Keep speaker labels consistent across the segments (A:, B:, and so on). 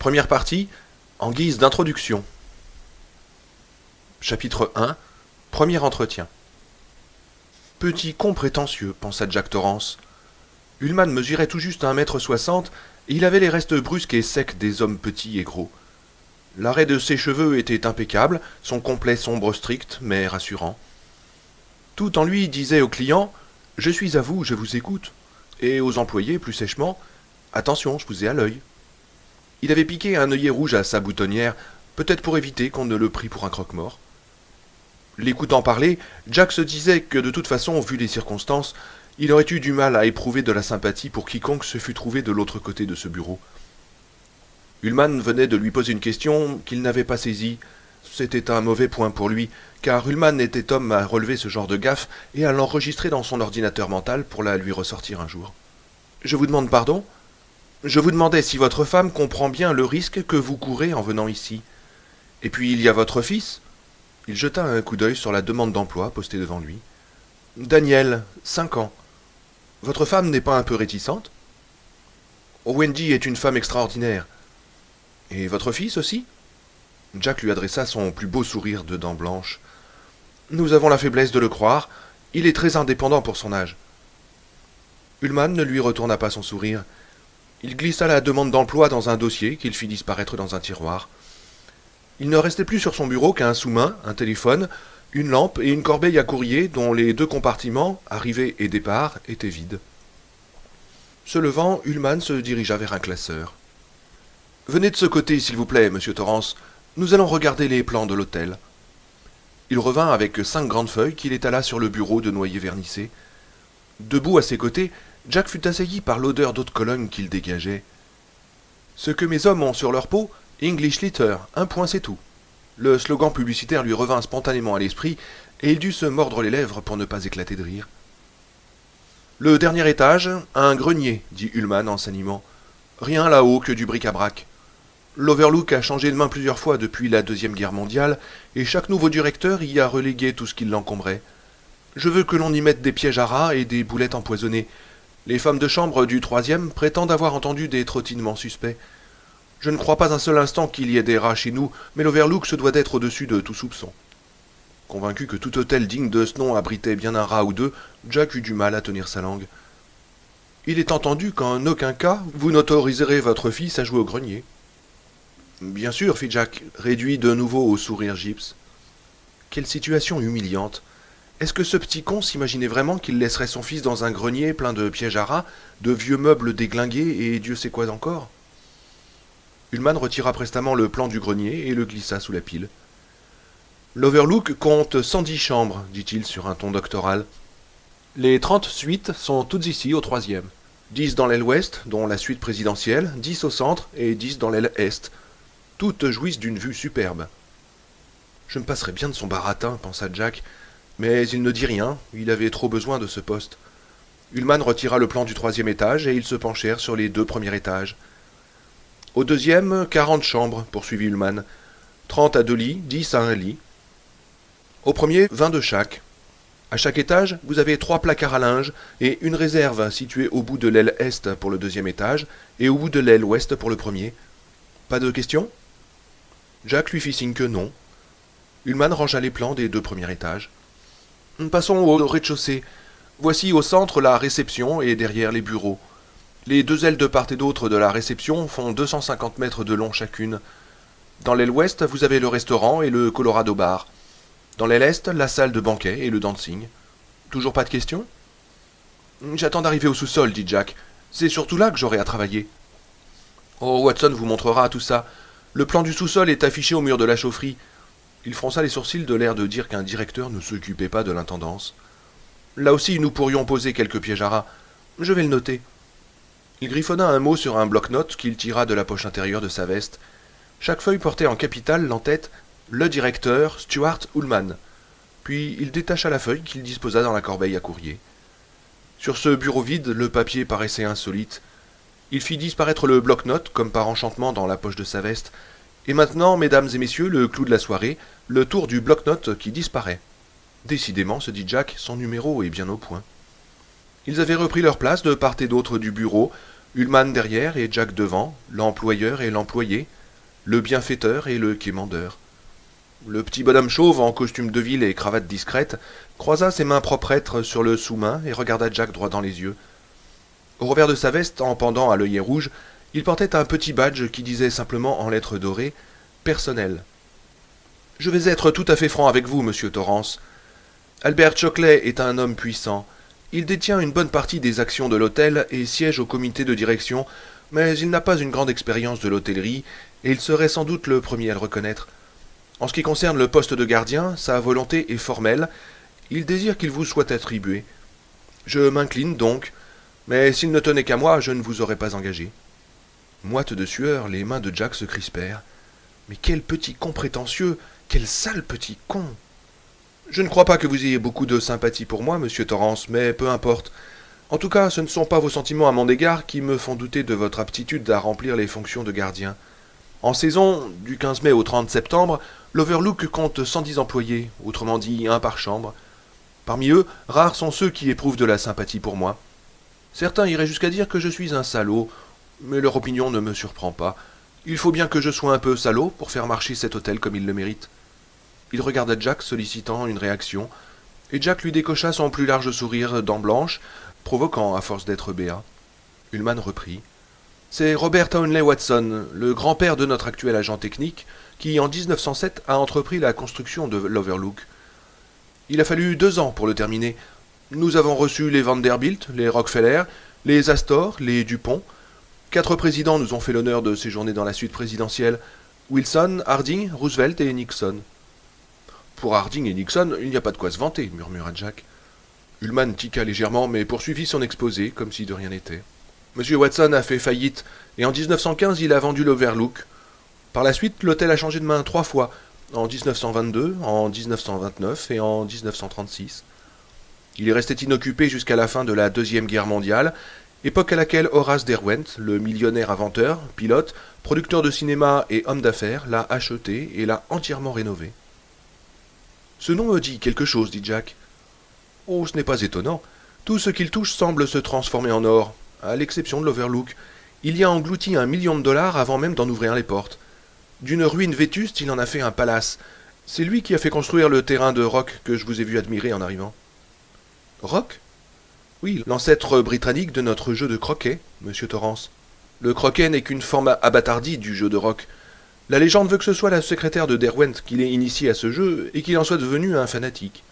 A: Première partie, en guise d'introduction. Chapitre 1. Premier entretien. Petit con prétentieux, pensa Jack Torrance. Ullman mesurait tout juste 1,60 m et il avait les restes brusques et secs des hommes petits et gros. L'arrêt de ses cheveux était impeccable, son complet sombre strict, mais rassurant. Tout en lui disait aux clients « Je suis à vous, je vous écoute », et aux employés, plus sèchement « Attention, je vous ai à l'œil ». Il avait piqué un œillet rouge à sa boutonnière, peut-être pour éviter qu'on ne le prît pour un croque-mort. L'écoutant parler, Jack se disait que de toute façon, vu les circonstances, il aurait eu du mal à éprouver de la sympathie pour quiconque se fût trouvé de l'autre côté de ce bureau. Ullman venait de lui poser une question qu'il n'avait pas saisie. C'était un mauvais point pour lui, car Ullman était homme à relever ce genre de gaffe et à l'enregistrer dans son ordinateur mental pour la lui ressortir un jour. « Je vous demande pardon ? Je vous demandais si votre femme comprend bien le risque que vous courez en venant ici. Et puis il y a votre fils. » Il jeta un coup d'œil sur la demande d'emploi postée devant lui. « Daniel, 5 ans. Votre femme n'est pas un peu réticente ? » « Wendy est une femme extraordinaire. »« Et votre fils aussi ?» Jack lui adressa son plus beau sourire de dents blanches. « Nous avons la faiblesse de le croire. Il est très indépendant pour son âge. » Ullman ne lui retourna pas son sourire. Il glissa la demande d'emploi dans un dossier qu'il fit disparaître dans un tiroir. Il ne restait plus sur son bureau qu'un sous-main, un téléphone, une lampe et une corbeille à courrier dont les 2 compartiments, arrivée et départ, étaient vides. Se levant, Ullman se dirigea vers un classeur. « Venez de ce côté, s'il vous plaît, monsieur Torrance. Nous allons regarder les plans de l'hôtel. » Il revint avec 5 grandes feuilles qu'il étala sur le bureau de noyer vernissé. Debout à ses côtés, Jack fut assailli par l'odeur d'eau de Cologne qu'il dégageait. « Ce que mes hommes ont sur leur peau, English Litter, un point c'est tout. » Le slogan publicitaire lui revint spontanément à l'esprit, et il dut se mordre les lèvres pour ne pas éclater de rire. « Le dernier étage, un grenier, » dit Ullman en s'animant. « Rien là-haut que du bric-à-brac. L'Overlook a changé de main plusieurs fois depuis la Deuxième Guerre mondiale, et chaque nouveau directeur y a relégué tout ce qui l'encombrait. Je veux que l'on y mette des pièges à rats et des boulettes empoisonnées. Les femmes de chambre du 3e prétendent avoir entendu des trottinements suspects. Je ne crois pas un seul instant qu'il y ait des rats chez nous, mais l'Overlook se doit d'être au-dessus de tout soupçon. » Convaincu que tout hôtel digne de ce nom abritait bien un rat ou deux, Jack eut du mal à tenir sa langue. « Il est entendu qu'en aucun cas vous n'autoriserez votre fils à jouer au grenier. »« Bien sûr, fit Jack, réduit de nouveau au sourire gypse. Quelle situation humiliante. Est-ce que ce petit con s'imaginait vraiment qu'il laisserait son fils dans un grenier plein de pièges à rats, de vieux meubles déglingués et Dieu sait quoi encore ? Ullman retira prestement le plan du grenier et le glissa sous la pile. « L'Overlook compte 110 chambres, dit-il sur un ton doctoral. Les 30 suites sont toutes ici au 3e. 10 dans l'aile ouest, dont la suite présidentielle, 10 au centre et 10 dans l'aile est. Toutes jouissent d'une vue superbe. »« Je me passerais bien de son baratin, pensa Jack, mais il ne dit rien, il avait trop besoin de ce poste. » Ullman retira le plan du 3e étage et ils se penchèrent sur les 2 premiers étages. « Au 2e, 40 chambres, poursuivit Ullman. 30 à 2 lits, 10 à 1 lit. Au premier, 20 de chaque. À chaque étage, vous avez 3 placards à linge et une réserve située au bout de l'aile est pour le 2e étage et au bout de l'aile ouest pour le premier. Pas de questions ? » Jack lui fit signe que non. Ullman rangea les plans des 2 premiers étages. « Passons au rez-de-chaussée. Voici au centre la réception et derrière les bureaux. Les 2 ailes de part et d'autre de la réception font 250 mètres de long chacune. Dans l'aile ouest, vous avez le restaurant et le Colorado Bar. Dans l'aile est, la salle de banquet et le dancing. Toujours pas de questions ? »« J'attends d'arriver au sous-sol, dit Jack. C'est surtout là que j'aurai à travailler. »« Oh, Watson vous montrera tout ça. Le plan du sous-sol est affiché au mur de la chaufferie. » Il fronça les sourcils de l'air de dire qu'un directeur ne s'occupait pas de l'intendance. « Là aussi, nous pourrions poser quelques pièges à rats. Je vais le noter. » Il griffonna un mot sur un bloc-notes qu'il tira de la poche intérieure de sa veste. Chaque feuille portait en capitale l'entête « Le directeur, Stuart Ullman ». Puis il détacha la feuille qu'il disposa dans la corbeille à courrier. Sur ce bureau vide, le papier paraissait insolite. Il fit disparaître le bloc-notes comme par enchantement dans la poche de sa veste. Et maintenant, mesdames et messieurs, le clou de la soirée, le tour du bloc-notes qui disparaît. Décidément, se dit Jack, son numéro est bien au point. Ils avaient repris leur place de part et d'autre du bureau. Ullmann derrière et Jack devant, l'employeur et l'employé, le bienfaiteur et le quémandeur. Le petit bonhomme chauve, en costume de ville et cravate discrète, croisa ses mains proprettes sur le sous-main et regarda Jack droit dans les yeux. Au revers de sa veste, en pendant à l'œillet rouge, il portait un petit badge qui disait simplement en lettres dorées « Personnel ». « Je vais être tout à fait franc avec vous, monsieur Torrance. Albert Shockley est un homme puissant. Il détient une bonne partie des actions de l'hôtel et siège au comité de direction, mais il n'a pas une grande expérience de l'hôtellerie, et il serait sans doute le premier à le reconnaître. En ce qui concerne le poste de gardien, sa volonté est formelle. Il désire qu'il vous soit attribué. Je m'incline donc, mais s'il ne tenait qu'à moi, je ne vous aurais pas engagé. » Moite de sueur, les mains de Jack se crispèrent. Mais quel petit con prétentieux! Quel sale petit con! Je ne crois pas que vous ayez beaucoup de sympathie pour moi, monsieur Torrance, mais peu importe. En tout cas, ce ne sont pas vos sentiments à mon égard qui me font douter de votre aptitude à remplir les fonctions de gardien. En saison, du 15 mai au 30 septembre, l'Overlook compte 110 employés, autrement dit un par chambre. Parmi eux, rares sont ceux qui éprouvent de la sympathie pour moi. Certains iraient jusqu'à dire que je suis un salaud, mais leur opinion ne me surprend pas. Il faut bien que je sois un peu salaud pour faire marcher cet hôtel comme il le mérite. Il regarda Jack sollicitant une réaction, et Jack lui décocha son plus large sourire dents blanches, provoquant à force d'être béat. Ullmann reprit. C'est Robert Townley Watson, le grand-père de notre actuel agent technique, qui en 1907 a entrepris la construction de l'Overlook. Il a fallu 2 ans pour le terminer. Nous avons reçu les Vanderbilt, les Rockefeller, les Astor, les Dupont. 4 présidents nous ont fait l'honneur de séjourner dans la suite présidentielle. Wilson, Harding, Roosevelt et Nixon. Pour Harding et Nixon, il n'y a pas de quoi se vanter, murmura Jack. Ullmann tiqua légèrement, mais poursuivit son exposé, comme si de rien n'était. Monsieur Watson a fait faillite, et en 1915, il a vendu l'Overlook. Par la suite, l'hôtel a changé de main 3 fois, en 1922, en 1929 et en 1936. Il est resté inoccupé jusqu'à la fin de la Deuxième Guerre mondiale, époque à laquelle Horace Derwent, le millionnaire inventeur, pilote, producteur de cinéma et homme d'affaires, l'a acheté et l'a entièrement rénové. Ce nom me dit quelque chose, dit Jack. Oh, ce n'est pas étonnant. Tout ce qu'il touche semble se transformer en or, à l'exception de l'Overlook. Il y a englouti $1 million avant même d'en ouvrir les portes. D'une ruine vétuste, il en a fait un palace. C'est lui qui a fait construire le terrain de rock que je vous ai vu admirer en arrivant. Rock? Oui, l'ancêtre britannique de notre jeu de croquet, monsieur Torrance. Le croquet n'est qu'une forme abâtardie du jeu de rock. La légende veut que ce soit la secrétaire de Derwent qui l'ait initié à ce jeu et qu'il en soit devenu un fanatique.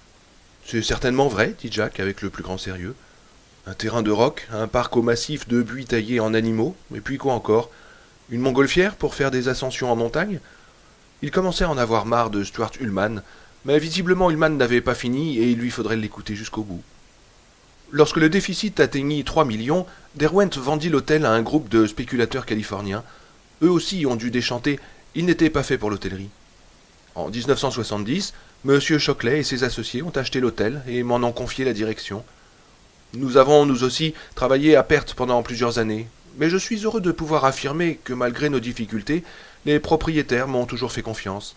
A: C'est certainement vrai, dit Jack avec le plus grand sérieux. Un terrain de rock, un parc au massif de buis taillés en animaux, et puis quoi encore? Une montgolfière pour faire des ascensions en montagne? Il commençait à en avoir marre de Stuart Ullmann, mais visiblement Ullmann n'avait pas fini et il lui faudrait l'écouter jusqu'au bout. Lorsque le déficit atteignit 3 millions, Derwent vendit l'hôtel à un groupe de spéculateurs californiens. Eux aussi ont dû déchanter. Il n'était pas fait pour l'hôtellerie. En 1970, M. Shockley et ses associés ont acheté l'hôtel et m'en ont confié la direction. Nous avons, nous aussi, travaillé à perte pendant plusieurs années, mais je suis heureux de pouvoir affirmer que malgré nos difficultés, les propriétaires m'ont toujours fait confiance.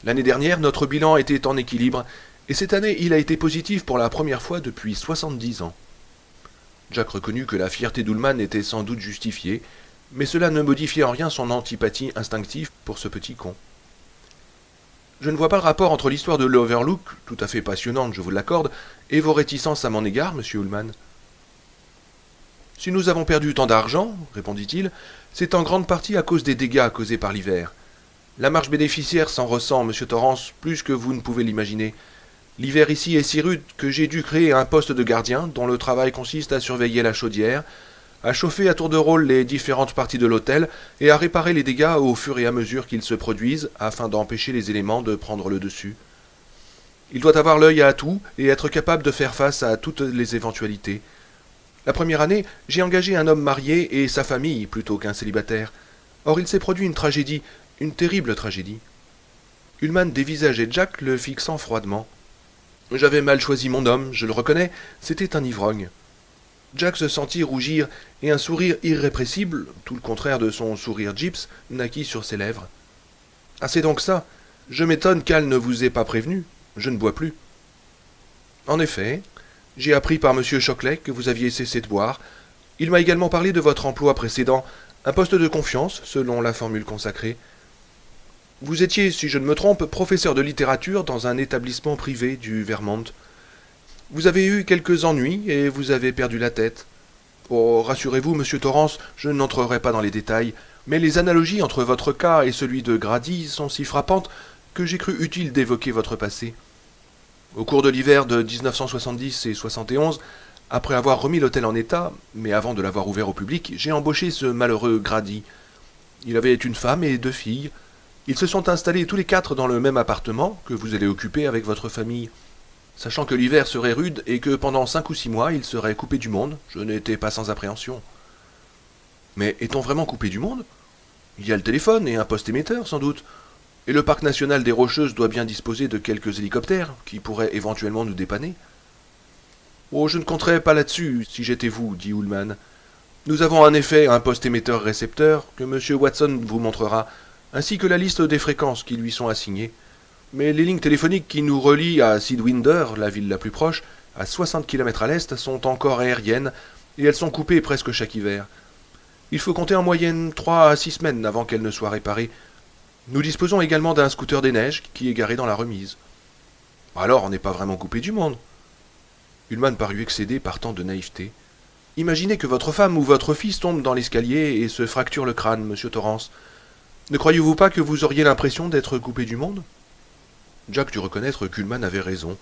A: L'année dernière, notre bilan était en équilibre, et cette année, il a été positif pour la première fois depuis 70 ans. Jack reconnut que la fierté d'Ullmann était sans doute justifiée, mais cela ne modifiait en rien son antipathie instinctive pour ce petit con. Je ne vois pas le rapport entre l'histoire de l'Overlook, tout à fait passionnante, je vous l'accorde, et vos réticences à mon égard, monsieur Ullmann. Si nous avons perdu tant d'argent, répondit-il, c'est en grande partie à cause des dégâts causés par l'hiver. La marge bénéficiaire s'en ressent, monsieur Torrance, plus que vous ne pouvez l'imaginer. L'hiver ici est si rude que j'ai dû créer un poste de gardien dont le travail consiste à surveiller la chaudière, à chauffer à tour de rôle les différentes parties de l'hôtel et à réparer les dégâts au fur et à mesure qu'ils se produisent afin d'empêcher les éléments de prendre le dessus. Il doit avoir l'œil à tout et être capable de faire face à toutes les éventualités. La première année, j'ai engagé un homme marié et sa famille plutôt qu'un célibataire. Or il s'est produit une tragédie, une terrible tragédie. Ullmann dévisageait Jack, le fixant froidement. J'avais mal choisi mon homme, je le reconnais, c'était un ivrogne. Jack se sentit rougir, et un sourire irrépressible, tout le contraire de son sourire gyps, naquit sur ses lèvres. « Ah, c'est donc ça. Je m'étonne qu'Al ne vous ait pas prévenu. Je ne bois plus. »« En effet, j'ai appris par M. Shockley que vous aviez cessé de boire. Il m'a également parlé de votre emploi précédent, un poste de confiance, selon la formule consacrée. Vous étiez, si je ne me trompe, professeur de littérature dans un établissement privé du Vermont. Vous avez eu quelques ennuis et vous avez perdu la tête. Oh, rassurez-vous, monsieur Torrance, je n'entrerai pas dans les détails, mais les analogies entre votre cas et celui de Grady sont si frappantes que j'ai cru utile d'évoquer votre passé. Au cours de l'hiver de 1970 et 71, après avoir remis l'hôtel en état, mais avant de l'avoir ouvert au public, j'ai embauché ce malheureux Grady. Il avait une femme et 2 filles. Ils se sont installés tous les 4 dans le même appartement que vous allez occuper avec votre famille. Sachant que l'hiver serait rude et que pendant 5 ou 6 mois, ils seraient coupés du monde, je n'étais pas sans appréhension. Mais est-on vraiment coupé du monde? Il y a le téléphone et un poste émetteur, sans doute. Et le parc national des Rocheuses doit bien disposer de quelques hélicoptères qui pourraient éventuellement nous dépanner. Oh, je ne compterais pas là-dessus, si j'étais vous, dit Ullman. Nous avons en effet un poste émetteur-récepteur que M. Watson vous montrera, ainsi que la liste des fréquences qui lui sont assignées. Mais les lignes téléphoniques qui nous relient à Sidwinder, la ville la plus proche, à 60 km à l'est, sont encore aériennes, et elles sont coupées presque chaque hiver. Il faut compter en moyenne 3 à 6 semaines avant qu'elles ne soient réparées. Nous disposons également d'un scooter des neiges qui est garé dans la remise. Alors on n'est pas vraiment coupé du monde. Ullman parut excédé par tant de naïveté. Imaginez que votre femme ou votre fils tombe dans l'escalier et se fracture le crâne, monsieur Torrance. Ne croyez-vous pas que vous auriez l'impression d'être coupé du monde? Jack dut reconnaître qu'Ullman avait raison.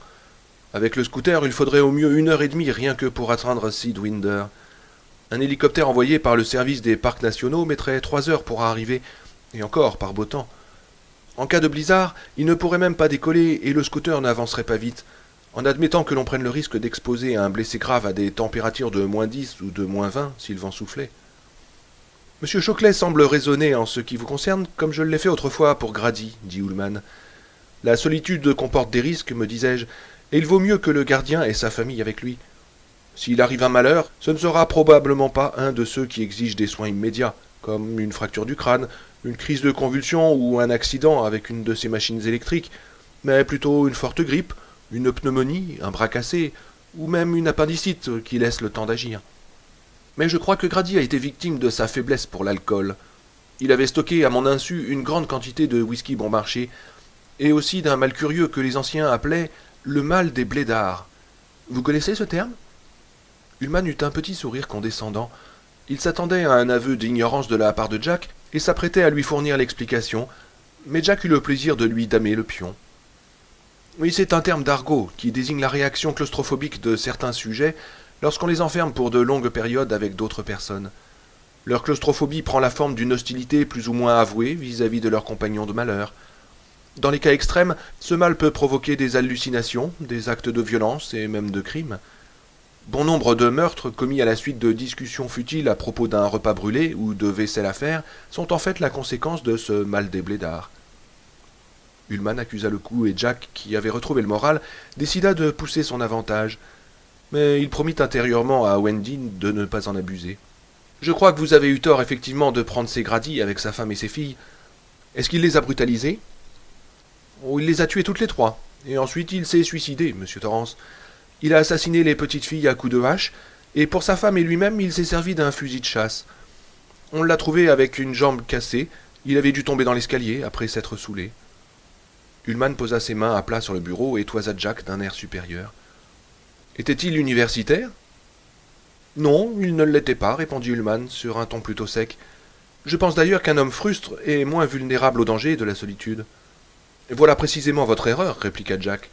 A: Avec le scooter, il faudrait au mieux 1 heure et demie rien que pour atteindre Sidwinder. Un hélicoptère envoyé par le service des parcs nationaux mettrait 3 heures pour arriver, et encore par beau temps. En cas de blizzard, il ne pourrait même pas décoller et le scooter n'avancerait pas vite, en admettant que l'on prenne le risque d'exposer un blessé grave à des températures de -10 ou de -20 si le vent soufflait. Monsieur Chauclet semble raisonner en ce qui vous concerne, comme je l'ai fait autrefois pour Grady, dit Ullman. La solitude comporte des risques, me disais-je, et il vaut mieux que le gardien ait sa famille avec lui. S'il arrive un malheur, ce ne sera probablement pas un de ceux qui exigent des soins immédiats, comme une fracture du crâne, une crise de convulsion ou un accident avec une de ces machines électriques, mais plutôt une forte grippe, une pneumonie, un bras cassé, ou même une appendicite qui laisse le temps d'agir. Mais je crois que Grady a été victime de sa faiblesse pour l'alcool. Il avait stocké à mon insu une grande quantité de whisky bon marché, et aussi d'un mal curieux que les anciens appelaient le mal des blédards. Vous connaissez ce terme? Ullman eut un petit sourire condescendant. Il s'attendait à un aveu d'ignorance de la part de Jack et s'apprêtait à lui fournir l'explication, mais Jack eut le plaisir de lui damer le pion. Oui, c'est un terme d'argot qui désigne la réaction claustrophobique de certains sujets lorsqu'on les enferme pour de longues périodes avec d'autres personnes. Leur claustrophobie prend la forme d'une hostilité plus ou moins avouée vis-à-vis de leurs compagnons de malheur. Dans les cas extrêmes, ce mal peut provoquer des hallucinations, des actes de violence et même de crimes. Bon nombre de meurtres commis à la suite de discussions futiles à propos d'un repas brûlé ou de vaisselle à faire sont en fait la conséquence de ce mal des blédards. Ullman accusa le coup et Jack, qui avait retrouvé le moral, décida de pousser son avantage. Mais il promit intérieurement à Wendy de ne pas en abuser. Je crois que vous avez eu tort effectivement de prendre ces Grady avec sa femme et ses filles. Est-ce qu'il les a brutalisés? Oh, il les a tuées toutes les 3, et ensuite il s'est suicidé, monsieur Torrance. Il a assassiné les petites filles à coups de hache, et pour sa femme et lui-même, il s'est servi d'un fusil de chasse. On l'a trouvé avec une jambe cassée, il avait dû tomber dans l'escalier après s'être saoulé. Ullman posa ses mains à plat sur le bureau et toisa Jack d'un air supérieur. Était-il universitaire? Non, il ne l'était pas, répondit Ullman sur un ton plutôt sec. Je pense d'ailleurs qu'un homme frustre est moins vulnérable au danger de la solitude. Voilà précisément votre erreur, répliqua Jack.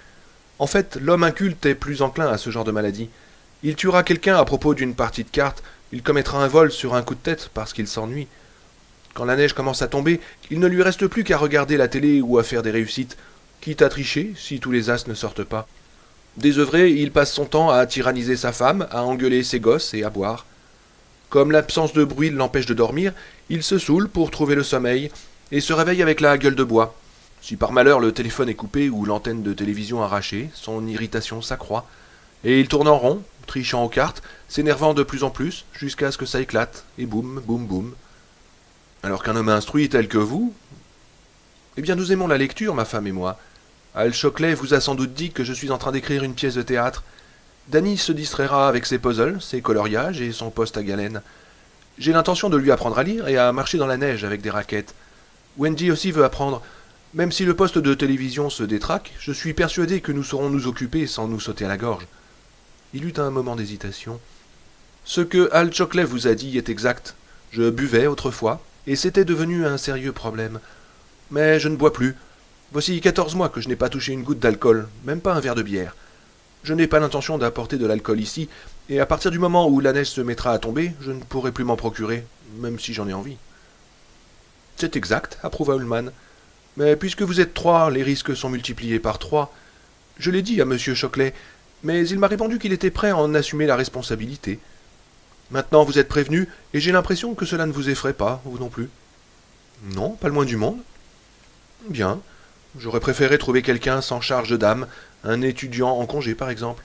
A: En fait, l'homme inculte est plus enclin à ce genre de maladie. Il tuera quelqu'un à propos d'une partie de cartes, il commettra un vol sur un coup de tête parce qu'il s'ennuie. Quand la neige commence à tomber, il ne lui reste plus qu'à regarder la télé ou à faire des réussites, quitte à tricher si tous les as ne sortent pas. Désœuvré, il passe son temps à tyranniser sa femme, à engueuler ses gosses et à boire. Comme l'absence de bruit l'empêche de dormir, il se saoule pour trouver le sommeil et se réveille avec la gueule de bois. Si par malheur le téléphone est coupé ou l'antenne de télévision arrachée, son irritation s'accroît, et il tourne en rond, trichant aux cartes, s'énervant de plus en plus, jusqu'à ce que ça éclate, et boum, boum, boum. Alors qu'un homme instruit tel que vous... Eh bien, nous aimons la lecture, ma femme et moi. Al Choclet vous a sans doute dit que je suis en train d'écrire une pièce de théâtre. Danny se distraira avec ses puzzles, ses coloriages et son poste à galène. J'ai l'intention de lui apprendre à lire et à marcher dans la neige avec des raquettes. Wendy aussi veut apprendre. Même si le poste de télévision se détraque, je suis persuadé que nous saurons nous occuper sans nous sauter à la gorge. Il eut un moment d'hésitation. Ce que Al Chockley vous a dit est exact. Je buvais autrefois, et c'était devenu un sérieux problème. Mais je ne bois plus. Voici 14 mois que je n'ai pas touché une goutte d'alcool, même pas un verre de bière. Je n'ai pas l'intention d'apporter de l'alcool ici, et à partir du moment où la neige se mettra à tomber, je ne pourrai plus m'en procurer, même si j'en ai envie. C'est exact, approuva Ullmann. Mais puisque vous êtes 3, les risques sont multipliés par 3. Je l'ai dit à M. Chockley, mais il m'a répondu qu'il était prêt à en assumer la responsabilité. Maintenant vous êtes prévenu, et j'ai l'impression que cela ne vous effraie pas, vous non plus. Non, pas le moins du monde. Bien. J'aurais préféré trouver quelqu'un sans charge d'âme, un étudiant en congé par exemple.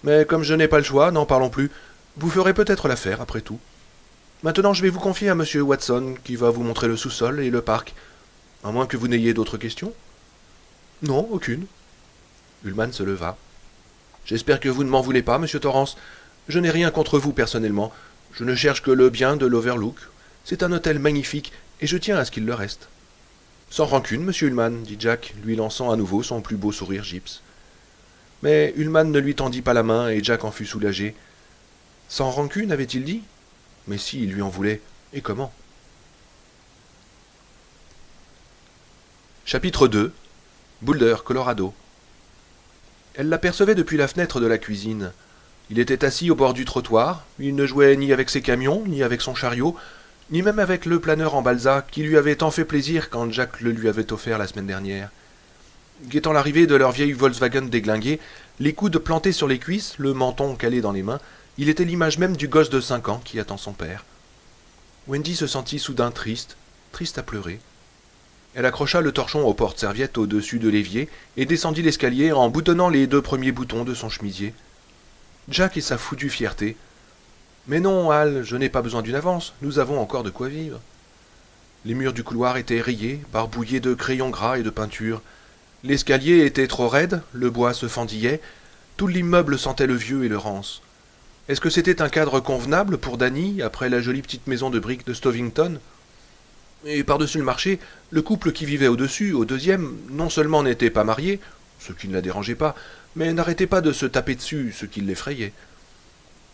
A: Mais comme je n'ai pas le choix, n'en parlons plus. Vous ferez peut-être l'affaire, après tout. Maintenant je vais vous confier à M. Watson, qui va vous montrer le sous-sol et le parc. À moins que vous n'ayez d'autres questions. Non, aucune. Ullmann se leva. J'espère que vous ne m'en voulez pas, monsieur Torrance. Je n'ai rien contre vous personnellement. Je ne cherche que le bien de l'Overlook. C'est un hôtel magnifique, et je tiens à ce qu'il le reste. Sans rancune, monsieur Ullmann, dit Jack, lui lançant à nouveau son plus beau sourire gypse. Mais Ullmann ne lui tendit pas la main, et Jack en fut soulagé. Sans rancune, avait-il dit? Mais si, il lui en voulait. Et comment? Chapitre 2. Boulder, Colorado. Elle l'apercevait depuis la fenêtre de la cuisine. Il était assis au bord du trottoir, il ne jouait ni avec ses camions, ni avec son chariot, ni même avec le planeur en balsa qui lui avait tant fait plaisir quand Jack le lui avait offert la semaine dernière. Guettant l'arrivée de leur vieille Volkswagen déglinguée, les coudes plantés sur les cuisses, le menton calé dans les mains, il était l'image même du gosse de 5 ans qui attend son père. Wendy se sentit soudain triste, triste à pleurer. Elle accrocha le torchon aux porte-serviettes au-dessus de l'évier et descendit l'escalier en boutonnant les 2 premiers boutons de son chemisier. Jack et sa foutue fierté. Mais non, Al, je n'ai pas besoin d'une avance, nous avons encore de quoi vivre. Les murs du couloir étaient rayés, barbouillés de crayons gras et de peinture. L'escalier était trop raide, le bois se fendillait, tout l'immeuble sentait le vieux et le rance. Est-ce que c'était un cadre convenable pour Danny, après la jolie petite maison de briques de Stovington? Et par-dessus le marché, le couple qui vivait au-dessus, au deuxième, non seulement n'était pas marié, ce qui ne la dérangeait pas, mais n'arrêtait pas de se taper dessus, ce qui l'effrayait.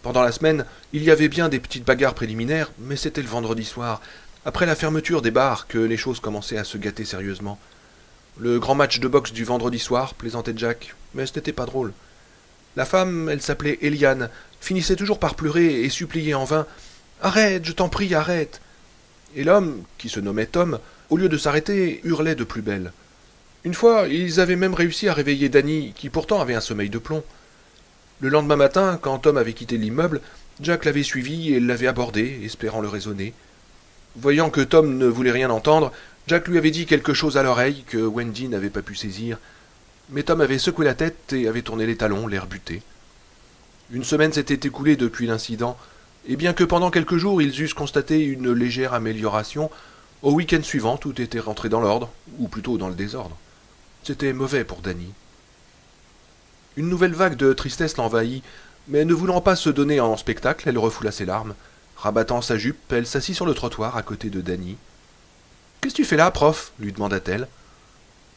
A: Pendant la semaine, il y avait bien des petites bagarres préliminaires, mais c'était le vendredi soir, après la fermeture des bars, que les choses commençaient à se gâter sérieusement. Le grand match de boxe du vendredi soir, plaisantait Jack, mais ce n'était pas drôle. La femme, elle s'appelait Eliane, finissait toujours par pleurer et supplier en vain « Arrête, je t'en prie, arrête !» Et l'homme, qui se nommait Tom, au lieu de s'arrêter, hurlait de plus belle. Une fois, ils avaient même réussi à réveiller Danny, qui pourtant avait un sommeil de plomb. Le lendemain matin, quand Tom avait quitté l'immeuble, Jack l'avait suivi et l'avait abordé, espérant le raisonner. Voyant que Tom ne voulait rien entendre, Jack lui avait dit quelque chose à l'oreille que Wendy n'avait pas pu saisir. Mais Tom avait secoué la tête et avait tourné les talons, l'air buté. Une semaine s'était écoulée depuis l'incident, et bien que pendant quelques jours ils eussent constaté une légère amélioration, au week-end suivant tout était rentré dans l'ordre, ou plutôt dans le désordre. C'était mauvais pour Danny. Une nouvelle vague de tristesse l'envahit, mais ne voulant pas se donner en spectacle, elle refoula ses larmes. Rabattant sa jupe, elle s'assit sur le trottoir à côté de Danny. « Qu'est-ce que tu fais là, prof » lui demanda-t-elle.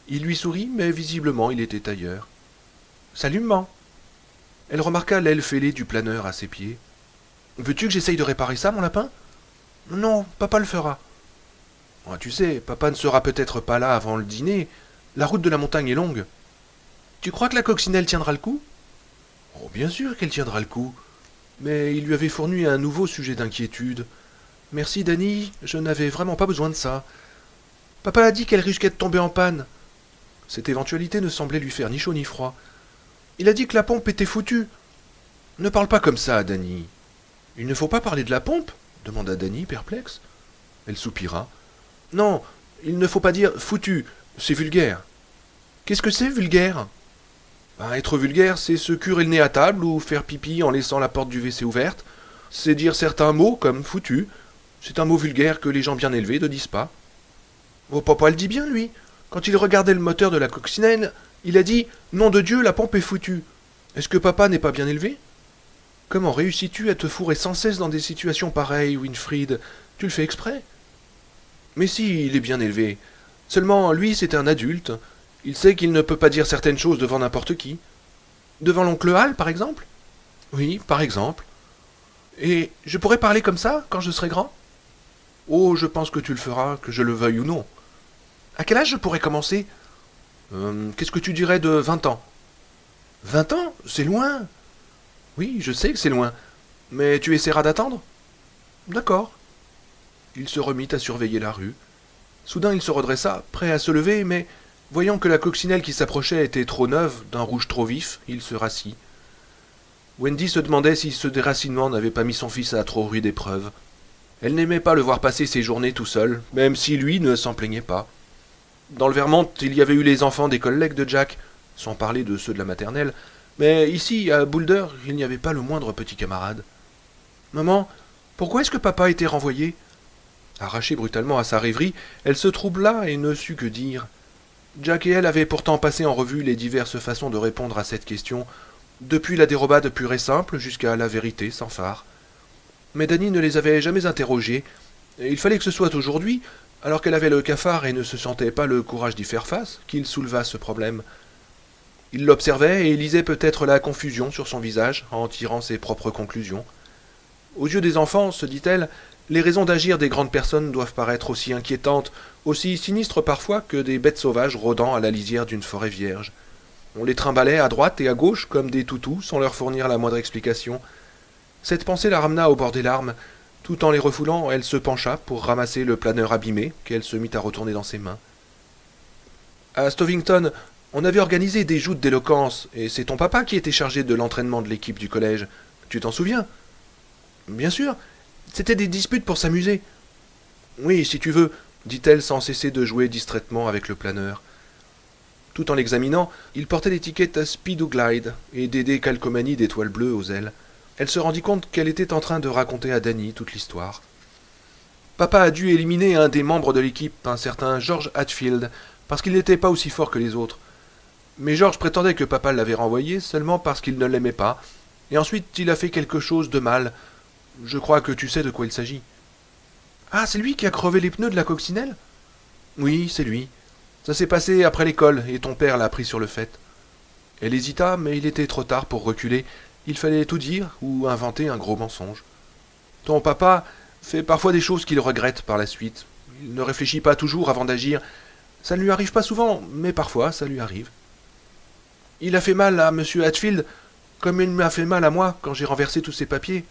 A: Il lui sourit, mais visiblement il était ailleurs. « Salut, maman !» Elle remarqua l'aile fêlée du planeur à ses pieds. « Veux-tu que j'essaye de réparer ça, mon lapin ?»« Non, papa le fera. »« Ah, tu sais, papa ne sera peut-être pas là avant le dîner. La route de la montagne est longue. »« Tu crois que la coccinelle tiendra le coup ?»« Oh, bien sûr qu'elle tiendra le coup. » Mais il lui avait fourni un nouveau sujet d'inquiétude. « Merci, Danny, je n'avais vraiment pas besoin de ça. Papa a dit qu'elle risquait de tomber en panne. » Cette éventualité ne semblait lui faire ni chaud ni froid. « Il a dit que la pompe était foutue. »« Ne parle pas comme ça, Danny. »« Il ne faut pas parler de la pompe ?» demanda Danny, perplexe. Elle soupira. « Non, il ne faut pas dire foutue, c'est vulgaire. »« Qu'est-ce que c'est, vulgaire ?» Être vulgaire, c'est se curer le nez à table ou faire pipi en laissant la porte du WC ouverte. C'est dire certains mots comme foutu. C'est un mot vulgaire que les gens bien élevés ne disent pas. Oh, papa le dit bien, lui. Quand il regardait le moteur de la coccinelle, il a dit « Nom de Dieu, la pompe est foutue ». Est-ce que papa n'est pas bien élevé? Comment réussis-tu à te fourrer sans cesse dans des situations pareilles, Winfried? Tu le fais exprès? Mais si, il est bien élevé. Seulement, lui, c'est un adulte. Il sait qu'il ne peut pas dire certaines choses devant n'importe qui. Devant l'oncle Hal, par exemple? Oui, par exemple. Et je pourrais parler comme ça, quand je serai grand? Oh, je pense que tu le feras, que je le veuille ou non. À quel âge je pourrais commencer? Qu'est-ce que tu dirais de 20 ans? 20 ans? C'est loin. Oui, je sais que c'est loin. Mais tu essaieras d'attendre? D'accord. Il se remit à surveiller la rue. Soudain il se redressa, prêt à se lever, mais voyant que la coccinelle qui s'approchait était trop neuve, d'un rouge trop vif, il se rassit. Wendy se demandait si ce déracinement n'avait pas mis son fils à trop rude épreuve. Elle n'aimait pas le voir passer ses journées tout seul, même si lui ne s'en plaignait pas. Dans le Vermont, il y avait eu les enfants des collègues de Jack, sans parler de ceux de la maternelle, mais ici, à Boulder, il n'y avait pas le moindre petit camarade. Maman, pourquoi est-ce que papa a été renvoyé? Arrachée brutalement à sa rêverie, elle se troubla et ne sut que dire. Jack et elle avaient pourtant passé en revue les diverses façons de répondre à cette question, depuis la dérobade pure et simple jusqu'à la vérité sans phare. Mais Dany ne les avait jamais interrogés, et il fallait que ce soit aujourd'hui, alors qu'elle avait le cafard et ne se sentait pas le courage d'y faire face, qu'il souleva ce problème. Il l'observait et lisait peut-être la confusion sur son visage, en tirant ses propres conclusions. Aux yeux des enfants, se dit-elle, les raisons d'agir des grandes personnes doivent paraître aussi inquiétantes, aussi sinistres parfois que des bêtes sauvages rôdant à la lisière d'une forêt vierge. On les trimballait à droite et à gauche comme des toutous sans leur fournir la moindre explication. Cette pensée la ramena au bord des larmes. Tout en les refoulant, elle se pencha pour ramasser le planeur abîmé qu'elle se mit à retourner dans ses mains. À Stovington, on avait organisé des joutes d'éloquence, et c'est ton papa qui était chargé de l'entraînement de l'équipe du collège. Tu t'en souviens? Bien sûr. C'était des disputes pour s'amuser. Oui, si tu veux, dit-elle sans cesser de jouer distraitement avec le planeur. Tout en l'examinant, il portait l'étiquette Speed ou Glide et des décalcomanies d'étoiles bleues aux ailes. Elle se rendit compte qu'elle était en train de raconter à Dany toute l'histoire. Papa a dû éliminer un des membres de l'équipe, un certain George Hatfield, parce qu'il n'était pas aussi fort que les autres. Mais George prétendait que papa l'avait renvoyé seulement parce qu'il ne l'aimait pas, et ensuite il a fait quelque chose de mal. Je crois que tu sais de quoi il s'agit. Ah, c'est lui qui a crevé les pneus de la coccinelle? Oui, c'est lui. Ça s'est passé après l'école, et ton père l'a appris sur le fait. Elle hésita, mais il était trop tard pour reculer. Il fallait tout dire ou inventer un gros mensonge. Ton papa fait parfois des choses qu'il regrette par la suite. Il ne réfléchit pas toujours avant d'agir. Ça ne lui arrive pas souvent, mais parfois ça lui arrive. Il a fait mal à M. Hatfield, comme il m'a fait mal à moi quand j'ai renversé tous ses papiers.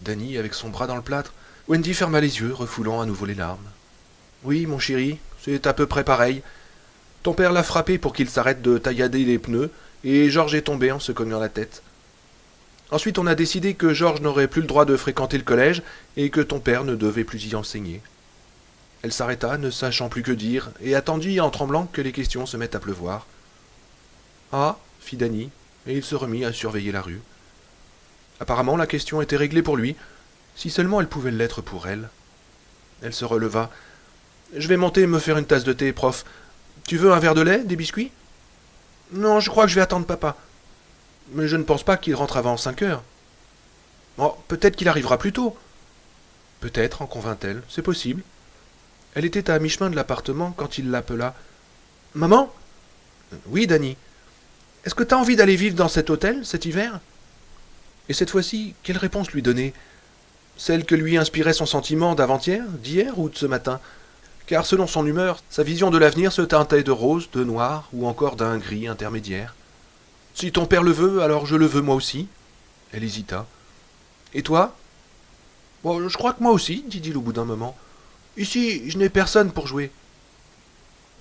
A: Dany, avec son bras dans le plâtre, Wendy ferma les yeux, refoulant à nouveau les larmes. Oui, mon chéri, c'est à peu près pareil. Ton père l'a frappé pour qu'il s'arrête de taillader les pneus, et Georges est tombé en se cognant la tête. Ensuite, on a décidé que Georges n'aurait plus le droit de fréquenter le collège, et que ton père ne devait plus y enseigner. Elle s'arrêta, ne sachant plus que dire, et attendit en tremblant que les questions se mettent à pleuvoir. Ah, fit Dany, et il se remit à surveiller la rue. Apparemment, la question était réglée pour lui, si seulement elle pouvait l'être pour elle. Elle se releva. Je vais monter me faire une tasse de thé, prof. Tu veux un verre de lait, des biscuits? Non, je crois que je vais attendre papa. Mais je ne pense pas qu'il rentre avant 5 heures. Oh, peut-être qu'il arrivera plus tôt. Peut-être, en convint-elle, c'est possible. Elle était à mi-chemin de l'appartement quand il l'appela. Maman? Oui, Dany. Est-ce que t'as envie d'aller vivre dans cet hôtel, cet hiver? Et cette fois-ci, quelle réponse lui donner? Celle que lui inspirait son sentiment d'avant-hier, d'hier ou de ce matin? Car selon son humeur, sa vision de l'avenir se teintait de rose, de noir ou encore d'un gris intermédiaire. Si ton père le veut, alors je le veux moi aussi. Elle hésita. Et toi? Bon, je crois que moi aussi, dit-il au bout d'un moment. Ici, je n'ai personne pour jouer.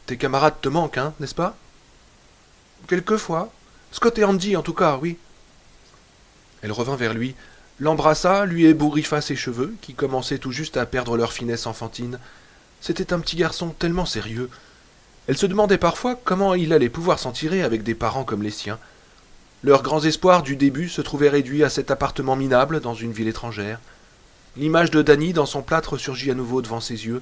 A: Tes camarades te manquent, hein, n'est-ce pas? Quelquefois. Scott et Andy, en tout cas, oui. Elle revint vers lui, l'embrassa, lui ébouriffa ses cheveux, qui commençaient tout juste à perdre leur finesse enfantine. C'était un petit garçon tellement sérieux. Elle se demandait parfois comment il allait pouvoir s'en tirer avec des parents comme les siens. Leurs grands espoirs du début se trouvaient réduits à cet appartement minable dans une ville étrangère. L'image de Dany dans son plâtre surgit à nouveau devant ses yeux.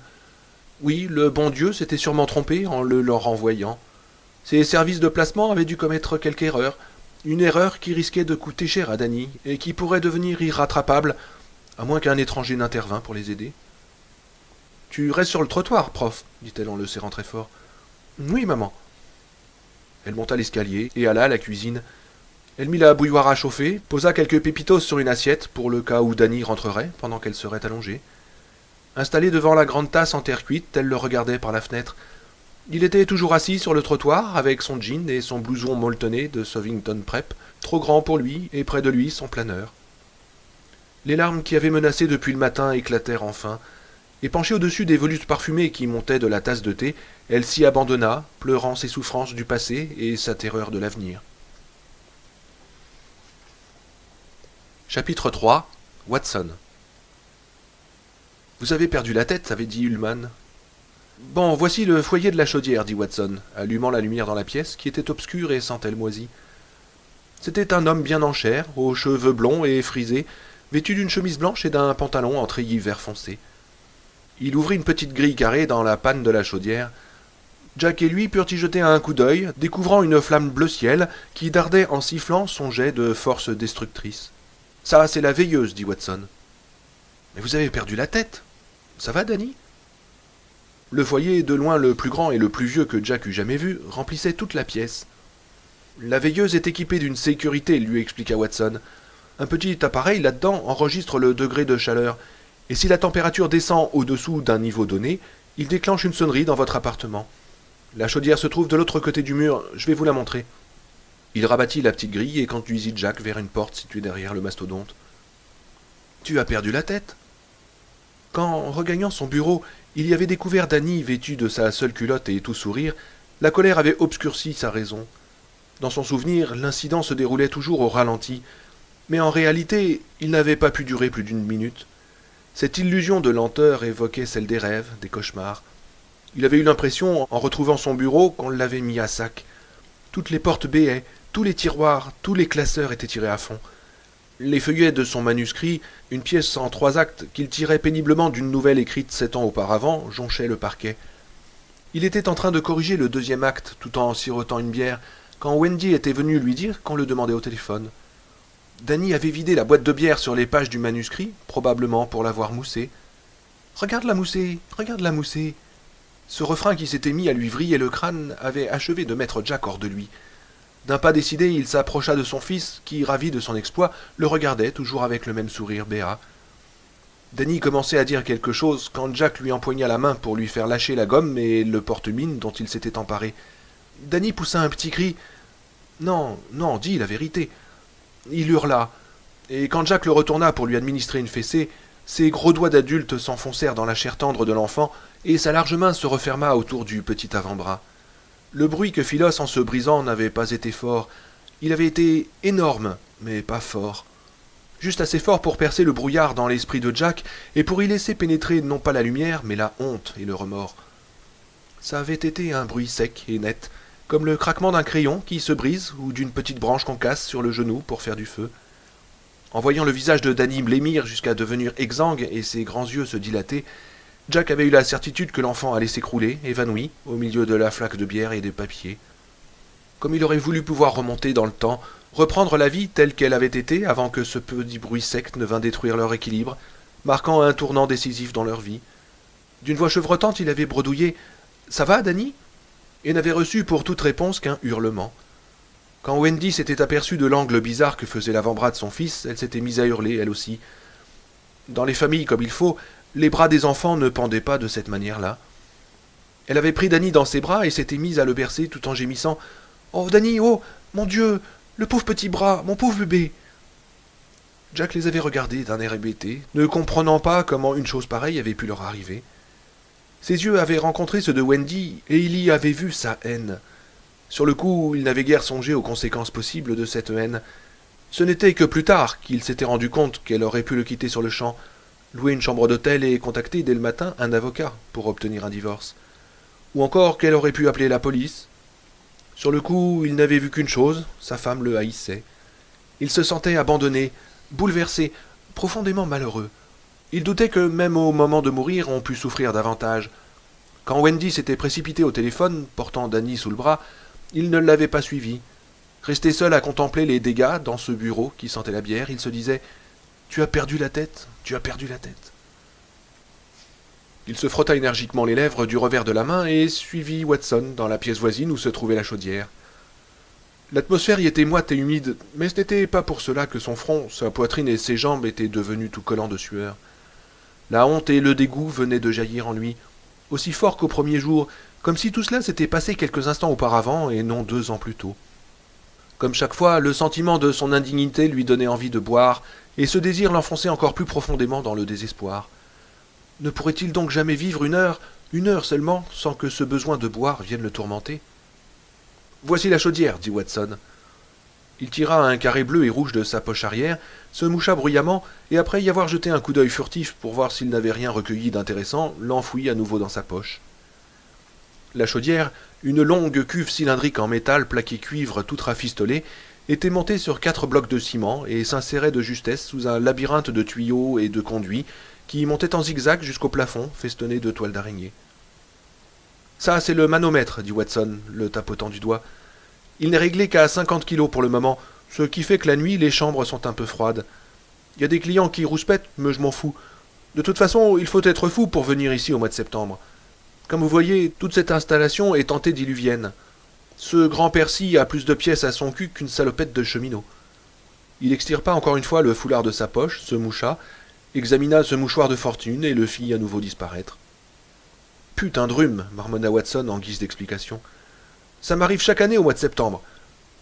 A: Oui, le bon Dieu s'était sûrement trompé en le leur renvoyant. Ses services de placement avaient dû commettre quelque erreur, Une erreur qui risquait de coûter cher à Danny et qui pourrait devenir irrattrapable, à moins qu'un étranger n'intervînt pour les aider. Tu restes sur le trottoir, prof, dit-elle en le serrant très fort. Oui, maman. Elle monta l'escalier et alla à la cuisine. Elle mit la bouilloire à chauffer, posa quelques pépitos sur une assiette pour le cas où Danny rentrerait pendant qu'elle serait allongée. Installée devant la grande tasse en terre cuite, elle le regardait par la fenêtre. Il était toujours assis sur le trottoir avec son jean et son blouson molletonné de Sovington Prep, trop grand pour lui, et près de lui son planeur. Les larmes qui avaient menacé depuis le matin éclatèrent enfin, et penchée au-dessus des volutes parfumées qui montaient de la tasse de thé, elle s'y abandonna, pleurant ses souffrances du passé et sa terreur de l'avenir. Chapitre 3 Watson. Vous avez perdu la tête, avait dit Ullman. Bon, voici le foyer de la chaudière, dit Watson, allumant la lumière dans la pièce, qui était obscure et sent-elle moisie. C'était un homme bien en chair, aux cheveux blonds et frisés, vêtu d'une chemise blanche et d'un pantalon en treillis vert foncé. Il ouvrit une petite grille carrée dans la panne de la chaudière. Jack et lui purent y jeter un coup d'œil, découvrant une flamme bleu ciel qui dardait en sifflant son jet de force destructrice. Ça, c'est la veilleuse, dit Watson. Mais vous avez perdu la tête. Ça va, Danny? Le foyer, de loin le plus grand et le plus vieux que Jack eût jamais vu, remplissait toute la pièce. La veilleuse est équipée d'une sécurité, lui expliqua Watson. Un petit appareil là-dedans enregistre le degré de chaleur, et si la température descend au-dessous d'un niveau donné, il déclenche une sonnerie dans votre appartement. La chaudière se trouve de l'autre côté du mur, je vais vous la montrer. Il rabattit la petite grille et conduisit Jack vers une porte située derrière le mastodonte. Tu as perdu la tête. Quand, regagnant son bureau, il y avait découvert Danny vêtu de sa seule culotte et tout sourire, la colère avait obscurci sa raison. Dans son souvenir, l'incident se déroulait toujours au ralenti, mais en réalité, il n'avait pas pu durer plus d'une minute. Cette illusion de lenteur évoquait celle des rêves, des cauchemars. Il avait eu l'impression, en retrouvant son bureau, qu'on l'avait mis à sac. Toutes les portes béaient, tous les tiroirs, tous les classeurs étaient tirés à fond. Les feuillets de son manuscrit, une pièce en 3 actes qu'il tirait péniblement d'une nouvelle écrite 7 ans auparavant, jonchaient le parquet. Il était en train de corriger le 2e acte, tout en sirotant une bière, quand Wendy était venue lui dire qu'on le demandait au téléphone. Danny avait vidé la boîte de bière sur les pages du manuscrit, probablement pour l'avoir moussé. « Regarde la mousser, regarde la mousser !» Ce refrain qui s'était mis à lui vriller le crâne avait achevé de mettre Jack hors de lui. D'un pas décidé, il s'approcha de son fils, qui, ravi de son exploit, le regardait, toujours avec le même sourire béat. Danny commençait à dire quelque chose quand Jack lui empoigna la main pour lui faire lâcher la gomme et le porte-mine dont il s'était emparé. Danny poussa un petit cri. « Non, non, dis la vérité !» Il hurla, et quand Jack le retourna pour lui administrer une fessée, ses gros doigts d'adulte s'enfoncèrent dans la chair tendre de l'enfant, et sa large main se referma autour du petit avant-bras. Le bruit que fit l'os en se brisant n'avait pas été fort. Il avait été énorme, mais pas fort. Juste assez fort pour percer le brouillard dans l'esprit de Jack, et pour y laisser pénétrer non pas la lumière, mais la honte et le remords. Ça avait été un bruit sec et net, comme le craquement d'un crayon qui se brise ou d'une petite branche qu'on casse sur le genou pour faire du feu. En voyant le visage de Danny blêmir jusqu'à devenir exsangue et ses grands yeux se dilater, Jack avait eu la certitude que l'enfant allait s'écrouler, évanoui, au milieu de la flaque de bière et des papiers. Comme il aurait voulu pouvoir remonter dans le temps, reprendre la vie telle qu'elle avait été avant que ce petit bruit sec ne vînt détruire leur équilibre, marquant un tournant décisif dans leur vie. D'une voix chevrotante, il avait bredouillé « Ça va, Danny ?» et n'avait reçu pour toute réponse qu'un hurlement. Quand Wendy s'était aperçue de l'angle bizarre que faisait l'avant-bras de son fils, elle s'était mise à hurler, elle aussi. Dans les familles comme il faut, les bras des enfants ne pendaient pas de cette manière-là. Elle avait pris Danny dans ses bras et s'était mise à le bercer tout en gémissant. « Oh, Danny, oh, mon Dieu, le pauvre petit bras, mon pauvre bébé !» Jack les avait regardés d'un air hébété, ne comprenant pas comment une chose pareille avait pu leur arriver. Ses yeux avaient rencontré ceux de Wendy et il y avait vu sa haine. Sur le coup, il n'avait guère songé aux conséquences possibles de cette haine. Ce n'était que plus tard qu'il s'était rendu compte qu'elle aurait pu le quitter sur le champ, louer une chambre d'hôtel et contacter dès le matin un avocat pour obtenir un divorce. Ou encore qu'elle aurait pu appeler la police. Sur le coup, il n'avait vu qu'une chose, sa femme le haïssait. Il se sentait abandonné, bouleversé, profondément malheureux. Il doutait que même au moment de mourir, on pût souffrir davantage. Quand Wendy s'était précipitée au téléphone, portant Danny sous le bras, il ne l'avait pas suivie. Resté seul à contempler les dégâts dans ce bureau qui sentait la bière, il se disait « Tu as perdu la tête, tu as perdu la tête ». Il se frotta énergiquement les lèvres du revers de la main et suivit Watson dans la pièce voisine où se trouvait la chaudière. L'atmosphère y était moite et humide, mais ce n'était pas pour cela que son front, sa poitrine et ses jambes étaient devenus tout collants de sueur. La honte et le dégoût venaient de jaillir en lui, aussi fort qu'au premier jour, comme si tout cela s'était passé quelques instants auparavant et non 2 ans plus tôt. Comme chaque fois, le sentiment de son indignité lui donnait envie de boire, et ce désir l'enfonçait encore plus profondément dans le désespoir. Ne pourrait-il donc jamais vivre une heure seulement, sans que ce besoin de boire vienne le tourmenter ? « Voici la chaudière, dit Watson. Il tira un carré bleu et rouge de sa poche arrière, se moucha bruyamment, et après y avoir jeté un coup d'œil furtif pour voir s'il n'avait rien recueilli d'intéressant, l'enfouit à nouveau dans sa poche. La chaudière, une longue cuve cylindrique en métal plaqué cuivre toute rafistolée, était montée sur 4 blocs de ciment et s'insérait de justesse sous un labyrinthe de tuyaux et de conduits qui montaient en zigzag jusqu'au plafond, festonné de toiles d'araignée. « Ça, c'est le manomètre, dit Watson, le tapotant du doigt. Il n'est réglé qu'à 50 kilos pour le moment, ce qui fait que la nuit, les chambres sont un peu froides. Il y a des clients qui rouspètent, mais je m'en fous. De toute façon, il faut être fou pour venir ici au mois de septembre. Comme vous voyez, toute cette installation est antédiluvienne. Ce grand Percy a plus de pièces à son cul qu'une salopette de cheminot. » Il extirpa encore une fois le foulard de sa poche, se moucha, examina ce mouchoir de fortune et le fit à nouveau disparaître. « Putain de rhume, marmonna Watson en guise d'explication. Ça m'arrive chaque année au mois de septembre.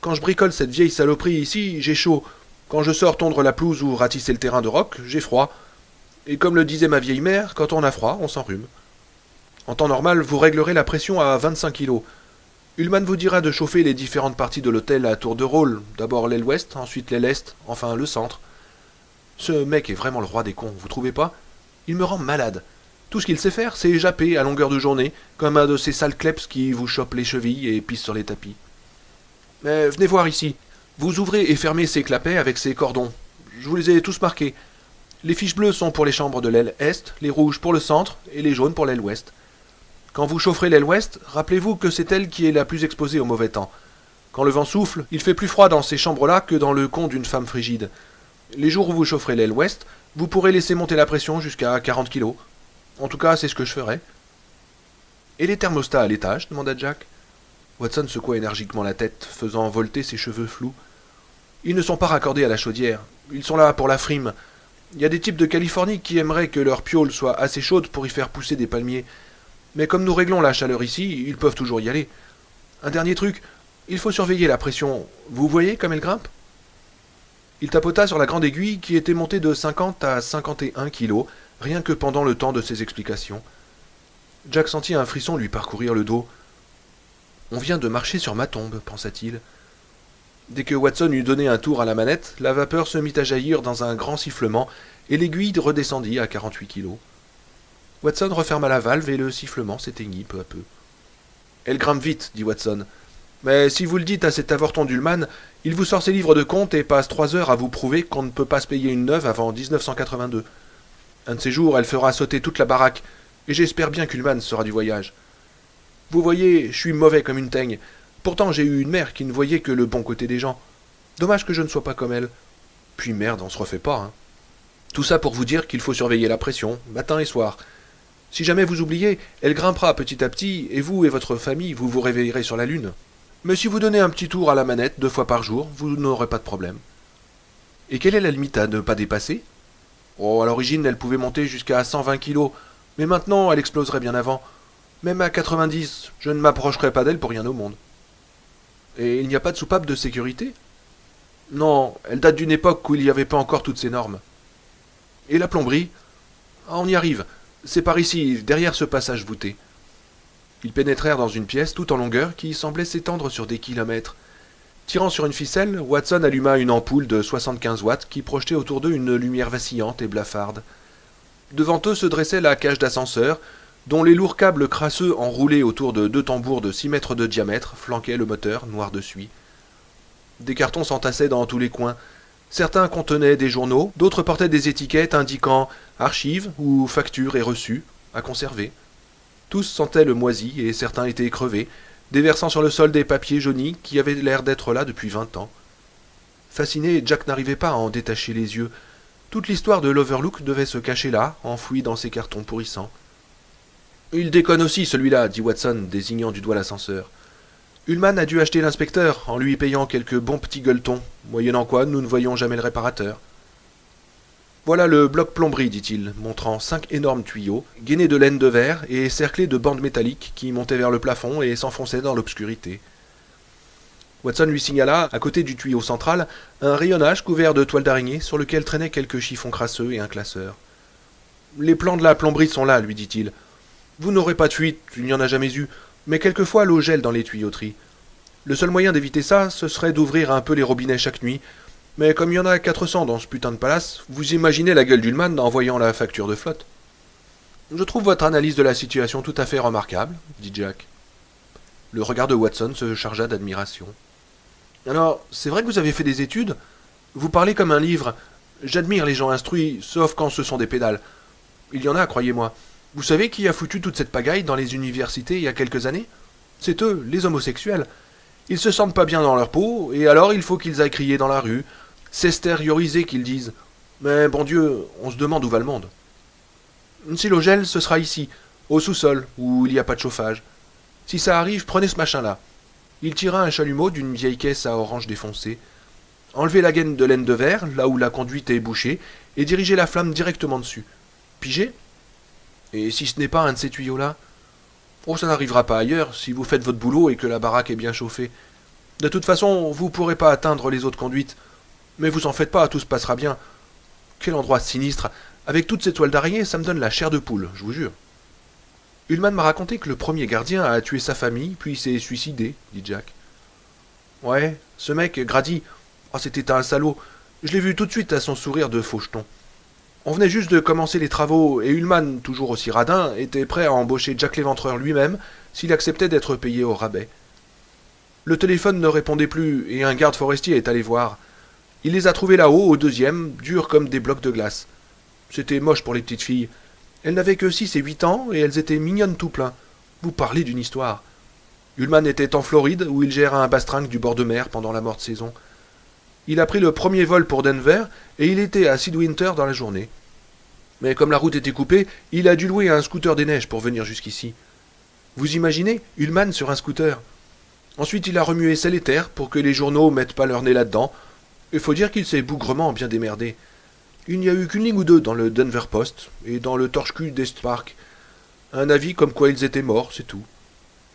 A: Quand je bricole cette vieille saloperie ici, j'ai chaud. Quand je sors tondre la pelouse ou ratisser le terrain de roc, j'ai froid. Et comme le disait ma vieille mère, quand on a froid, on s'enrhume. En temps normal, vous réglerez la pression à 25 kilos. Ullmann vous dira de chauffer les différentes parties de l'hôtel à tour de rôle. D'abord l'aile ouest, ensuite l'aile est, enfin le centre. Ce mec est vraiment le roi des cons, vous trouvez pas? Il me rend malade. Tout ce qu'il sait faire, c'est japper à longueur de journée, comme un de ces sales kleps qui vous chopent les chevilles et pissent sur les tapis. Mais venez voir ici. Vous ouvrez et fermez ces clapets avec ces cordons. Je vous les ai tous marqués. Les fiches bleues sont pour les chambres de l'aile est, les rouges pour le centre et les jaunes pour l'aile ouest. Quand vous chaufferez l'aile ouest, rappelez-vous que c'est elle qui est la plus exposée au mauvais temps. Quand le vent souffle, il fait plus froid dans ces chambres-là que dans le con d'une femme frigide. Les jours où vous chaufferez l'aile ouest, vous pourrez laisser monter la pression jusqu'à 40 kilos. En tout cas, c'est ce que je ferai. « Et les thermostats à l'étage ?» demanda Jack. Watson secoua énergiquement la tête, faisant volter ses cheveux flous. « Ils ne sont pas raccordés à la chaudière. Ils sont là pour la frime. Il y a des types de Californie qui aimeraient que leur piole soit assez chaude pour y faire pousser des palmiers. Mais comme nous réglons la chaleur ici, ils peuvent toujours y aller. Un dernier truc, il faut surveiller la pression. Vous voyez comme elle grimpe ?» Il tapota sur la grande aiguille qui était montée de 50 à 51 kilos, rien que pendant le temps de ses explications. Jack sentit un frisson lui parcourir le dos. « On vient de marcher sur ma tombe, pensa-t-il. » Dès que Watson eut donné un tour à la manette, la vapeur se mit à jaillir dans un grand sifflement et l'aiguille redescendit à 48 kilos. Watson referma la valve et le sifflement s'éteignit peu à peu. « Elle grimpe vite, dit Watson. Mais si vous le dites à cet avorton d'Ullmann, il vous sort ses livres de compte et passe 3 heures à vous prouver qu'on ne peut pas se payer une neuve avant 1982. Un de ces jours, elle fera sauter toute la baraque, et j'espère bien qu'Ullmann sera du voyage. Vous voyez, je suis mauvais comme une teigne. Pourtant, j'ai eu une mère qui ne voyait que le bon côté des gens. Dommage que je ne sois pas comme elle. Puis merde, on se refait pas, hein. Tout ça pour vous dire qu'il faut surveiller la pression, matin et soir. Si jamais vous oubliez, elle grimpera petit à petit, et vous et votre famille, vous vous réveillerez sur la lune. Mais si vous donnez un petit tour à la manette 2 fois par jour, vous n'aurez pas de problème. Et quelle est la limite à ne pas dépasser? Oh, à l'origine, elle pouvait monter jusqu'à 120 kilos, mais maintenant, elle exploserait bien avant. Même à 90, je ne m'approcherai pas d'elle pour rien au monde. Et il n'y a pas de soupape de sécurité? Non, elle date d'une époque où il n'y avait pas encore toutes ces normes. Et la plomberie? Ah, on y arrive. C'est par ici, derrière ce passage voûté. Ils pénétrèrent dans une pièce toute en longueur qui semblait s'étendre sur des kilomètres. Tirant sur une ficelle, Watson alluma une ampoule de 75 watts qui projetait autour d'eux une lumière vacillante et blafarde. Devant eux se dressait la cage d'ascenseur, dont les lourds câbles crasseux enroulés autour de 2 tambours de 6 mètres de diamètre flanquaient le moteur noir de suie. Des cartons s'entassaient dans tous les coins. Certains contenaient des journaux, d'autres portaient des étiquettes indiquant archives ou factures et reçus à conserver. Tous sentaient le moisi et certains étaient crevés, déversant sur le sol des papiers jaunis qui avaient l'air d'être là depuis 20 ans. Fasciné, Jack n'arrivait pas à en détacher les yeux. Toute l'histoire de l'Overlook devait se cacher là, enfouie dans ces cartons pourrissants. Il déconne aussi, celui-là, dit Watson, désignant du doigt l'ascenseur. Ullman a dû acheter l'inspecteur en lui payant quelques bons petits gueuletons, moyennant quoi nous ne voyons jamais le réparateur. Voilà le bloc plomberie, dit-il, montrant 5 énormes tuyaux, gainés de laine de verre et cerclés de bandes métalliques qui montaient vers le plafond et s'enfonçaient dans l'obscurité. Watson lui signala, à côté du tuyau central, un rayonnage couvert de toiles d'araignée sur lequel traînaient quelques chiffons crasseux et un classeur. « Les plans de la plomberie sont là, lui dit-il. Vous n'aurez pas de fuite, il n'y en a jamais eu, mais quelquefois l'eau gèle dans les tuyauteries. Le seul moyen d'éviter ça, ce serait d'ouvrir un peu les robinets chaque nuit. Mais comme il y en a 400 dans ce putain de palace, vous imaginez la gueule d'Ullman en voyant la facture de flotte. Je trouve votre analyse de la situation tout à fait remarquable, dit Jack. Le regard de Watson se chargea d'admiration. Alors, c'est vrai que vous avez fait des études? Vous parlez comme un livre. J'admire les gens instruits, sauf quand ce sont des pédales. Il y en a, croyez-moi. Vous savez qui a foutu toute cette pagaille dans les universités il y a quelques années? C'est eux, les homosexuels. Ils se sentent pas bien dans leur peau, et alors il faut qu'ils aillent crier dans la rue, s'extérioriser qu'ils disent. Mais bon Dieu, on se demande où va le monde. Si l'eau gèle, ce sera ici, au sous-sol, où il n'y a pas de chauffage. Si ça arrive, prenez ce machin-là. Il tira un chalumeau d'une vieille caisse à orange défoncée. Enlevez la gaine de laine de verre, là où la conduite est bouchée, et dirigez la flamme directement dessus. Pigé? Et si ce n'est pas un de ces tuyaux-là? Oh, ça n'arrivera pas ailleurs, si vous faites votre boulot et que la baraque est bien chauffée. De toute façon, vous ne pourrez pas atteindre les autres conduites. Mais vous en faites pas, tout se passera bien. Quel endroit sinistre. Avec toutes ces toiles d'araignée, ça me donne la chair de poule, je vous jure. Ullman m'a raconté que le premier gardien a tué sa famille, puis s'est suicidé, dit Jack. Ouais, ce mec, Grady, oh, c'était un salaud. Je l'ai vu tout de suite à son sourire de faucheton. On venait juste de commencer les travaux, et Ullman, toujours aussi radin, était prêt à embaucher Jack l'Éventreur lui-même s'il acceptait d'être payé au rabais. Le téléphone ne répondait plus, et un garde forestier est allé voir. Il les a trouvés là-haut, au deuxième, durs comme des blocs de glace. C'était moche pour les petites filles. Elles n'avaient que 6 et 8 ans, et elles étaient mignonnes tout plein. Vous parlez d'une histoire. Ullman était en Floride, où il gère un bastringue du bord de mer pendant la morte saison. Il a pris le premier vol pour Denver, et il était à Sidwinter dans la journée. Mais comme la route était coupée, il a dû louer un scooter des neiges pour venir jusqu'ici. Vous imaginez, Ullman sur un scooter. Ensuite, il a remué ciel et terre pour que les journaux mettent pas leur nez là-dedans. Il faut dire qu'il s'est bougrement bien démerdé. Il n'y a eu qu'une ligne ou deux dans le Denver Post et dans le torche-cul d'East Park. Un avis comme quoi ils étaient morts, c'est tout.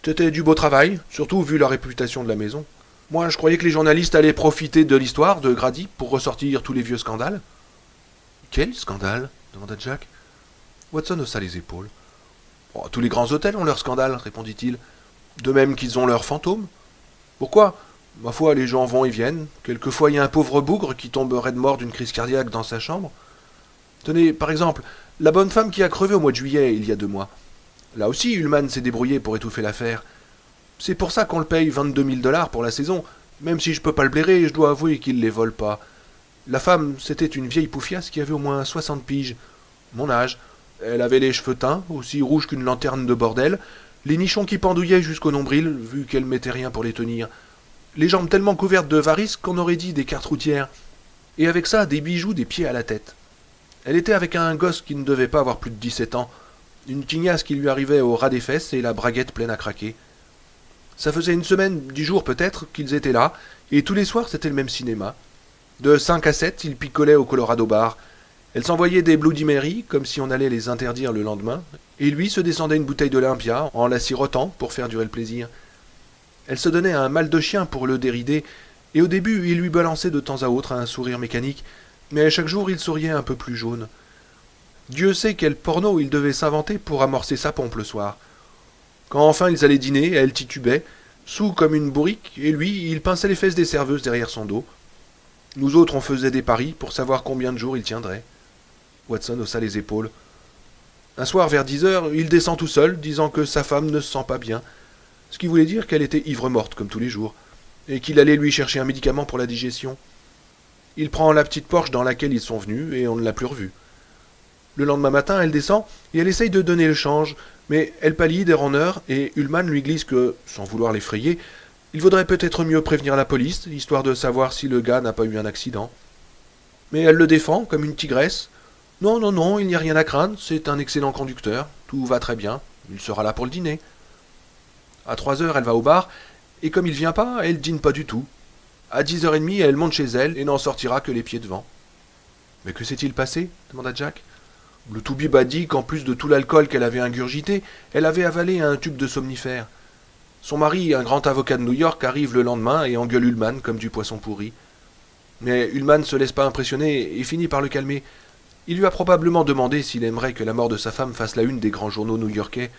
A: C'était du beau travail, surtout vu la réputation de la maison. Moi, je croyais que les journalistes allaient profiter de l'histoire de Grady pour ressortir tous les vieux scandales. Quel scandale? Demanda Jack. Watson haussa les épaules. Oh, tous les grands hôtels ont leurs scandales, répondit-il. De même qu'ils ont leurs fantômes. Pourquoi? Ma foi, les gens vont et viennent. Quelquefois, il y a un pauvre bougre qui tomberait de mort d'une crise cardiaque dans sa chambre. Tenez, par exemple, la bonne femme qui a crevé au mois de juillet, il y a 2 mois. Là aussi, Ullman s'est débrouillé pour étouffer l'affaire. C'est pour ça qu'on le paye 22 000 $ pour la saison. Même si je peux pas le blairer, je dois avouer qu'il les vole pas. La femme, c'était une vieille poufiasse qui avait au moins 60 piges. Mon âge. Elle avait les cheveux teints, aussi rouges qu'une lanterne de bordel, les nichons qui pendouillaient jusqu'au nombril, vu qu'elle mettait rien pour les tenir. Les jambes tellement couvertes de varices qu'on aurait dit des cartes routières. Et avec ça, des bijoux des pieds à la tête. Elle était avec un gosse qui ne devait pas avoir plus de 17 ans, une tignasse qui lui arrivait au ras des fesses et la braguette pleine à craquer. Ça faisait 1 semaine, 10 jours peut-être, qu'ils étaient là, et tous les soirs c'était le même cinéma. De 5 à 7, ils picolaient au Colorado Bar. Elle s'envoyait des Bloody Mary, comme si on allait les interdire le lendemain, et lui se descendait une bouteille d'Olympia en la sirotant pour faire durer le plaisir. Elle se donnait un mal de chien pour le dérider, et au début il lui balançait de temps à autre un sourire mécanique, mais chaque jour il souriait un peu plus jaune. Dieu sait quel porno il devait s'inventer pour amorcer sa pompe le soir. Quand enfin ils allaient dîner, elle titubait, saoul comme une bourrique, et lui, il pinçait les fesses des serveuses derrière son dos. Nous autres, on faisait des paris pour savoir combien de jours il tiendrait. Watson haussa les épaules. Un soir, vers 10 heures, il descend tout seul, disant que sa femme ne se sent pas bien, ce qui voulait dire qu'elle était ivre-morte, comme tous les jours, et qu'il allait lui chercher un médicament pour la digestion. Il prend la petite Porsche dans laquelle ils sont venus, et on ne l'a plus revue. Le lendemain matin, elle descend, et elle essaye de donner le change, Mais elle pâlit d'heure, et Ullmann lui glisse que, sans vouloir l'effrayer, il vaudrait peut-être mieux prévenir la police, histoire de savoir si le gars n'a pas eu un accident. Mais elle le défend, comme une tigresse. Non, non, non, il n'y a rien à craindre, c'est un excellent conducteur, tout va très bien, il sera là pour le dîner. À 3 heures, elle va au bar, et comme il vient pas, elle dîne pas du tout. À 10h30, elle monte chez elle, et n'en sortira que les pieds devant. Mais que s'est-il passé demanda Jack. Le toubib a dit qu'en plus de tout l'alcool qu'elle avait ingurgité, elle avait avalé un tube de somnifère. Son mari, un grand avocat de New York, arrive le lendemain et engueule Ullmann comme du poisson pourri. Mais Ullmann ne se laisse pas impressionner et finit par le calmer. Il lui a probablement demandé s'il aimerait que la mort de sa femme fasse la une des grands journaux new-yorkais.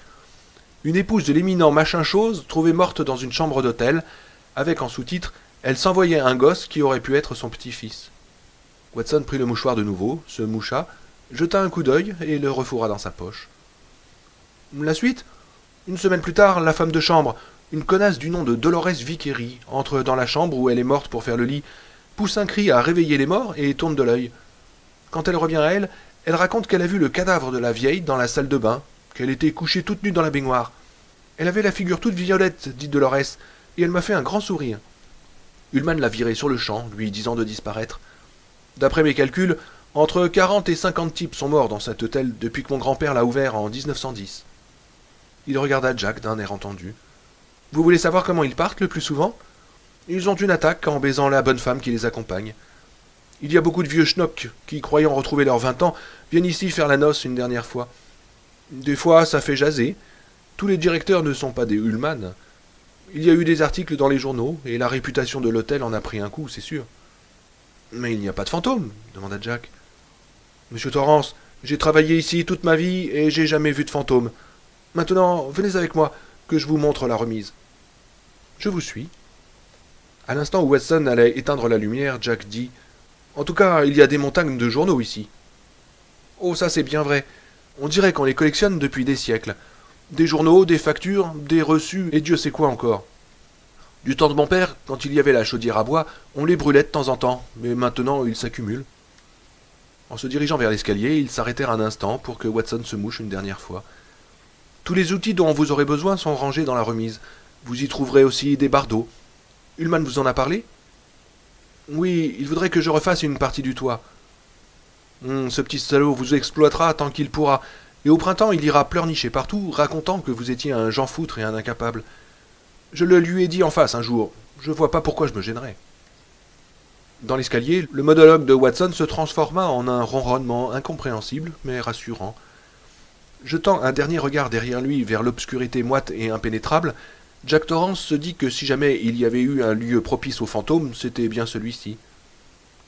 A: Une épouse de l'éminent machin-chose trouvée morte dans une chambre d'hôtel, avec en sous-titre « Elle s'envoyait un gosse qui aurait pu être son petit-fils ». Watson prit le mouchoir de nouveau, se moucha, jeta un coup d'œil et le refourra dans sa poche. La suite? Une semaine plus tard, la femme de chambre, une connasse du nom de Dolores Vickery, entre dans la chambre où elle est morte pour faire le lit, pousse un cri à réveiller les morts et tourne de l'œil. Quand elle revient à elle, elle raconte qu'elle a vu le cadavre de la vieille dans la salle de bain, qu'elle était couchée toute nue dans la baignoire. Elle avait la figure toute violette, dit Dolores, et elle m'a fait un grand sourire. Ullmann l'a virée sur le champ, lui disant de disparaître. D'après mes calculs, entre 40 et 50 types sont morts dans cet hôtel depuis que mon grand-père l'a ouvert en 1910. Il regarda Jack d'un air entendu. Vous voulez savoir comment ils partent le plus souvent? Ils ont une attaque en baisant la bonne femme qui les accompagne. Il y a beaucoup de vieux schnocks qui, croyant retrouver leurs 20 ans, viennent ici faire la noce une dernière fois. Des fois, ça fait jaser. Tous les directeurs ne sont pas des Ullmann. Il y a eu des articles dans les journaux, et la réputation de l'hôtel en a pris un coup, c'est sûr. Mais il n'y a pas de fantômes, demanda Jack. Monsieur Torrance, j'ai travaillé ici toute ma vie et j'ai jamais vu de fantôme. Maintenant, venez avec moi, que je vous montre la remise. Je vous suis. À l'instant où Watson allait éteindre la lumière, Jack dit « En tout cas, il y a des montagnes de journaux ici. »« Oh, ça c'est bien vrai. On dirait qu'on les collectionne depuis des siècles. Des journaux, des factures, des reçus et Dieu sait quoi encore. Du temps de mon père, quand il y avait la chaudière à bois, on les brûlait de temps en temps, mais maintenant ils s'accumulent. » En se dirigeant vers l'escalier, ils s'arrêtèrent un instant pour que Watson se mouche une dernière fois. « Tous les outils dont vous aurez besoin sont rangés dans la remise. Vous y trouverez aussi des bardeaux. Ullmann vous en a parlé? »« Oui, il voudrait que je refasse une partie du toit. »« Ce petit salaud vous exploitera tant qu'il pourra, et au printemps il ira pleurnicher partout, racontant que vous étiez un Jean-Foutre et un incapable. Je le lui ai dit en face un jour. Je vois pas pourquoi je me gênerais. » Dans l'escalier, le monologue de Watson se transforma en un ronronnement incompréhensible, mais rassurant. Jetant un dernier regard derrière lui vers l'obscurité moite et impénétrable, Jack Torrance se dit que si jamais il y avait eu un lieu propice aux fantômes, c'était bien celui-ci.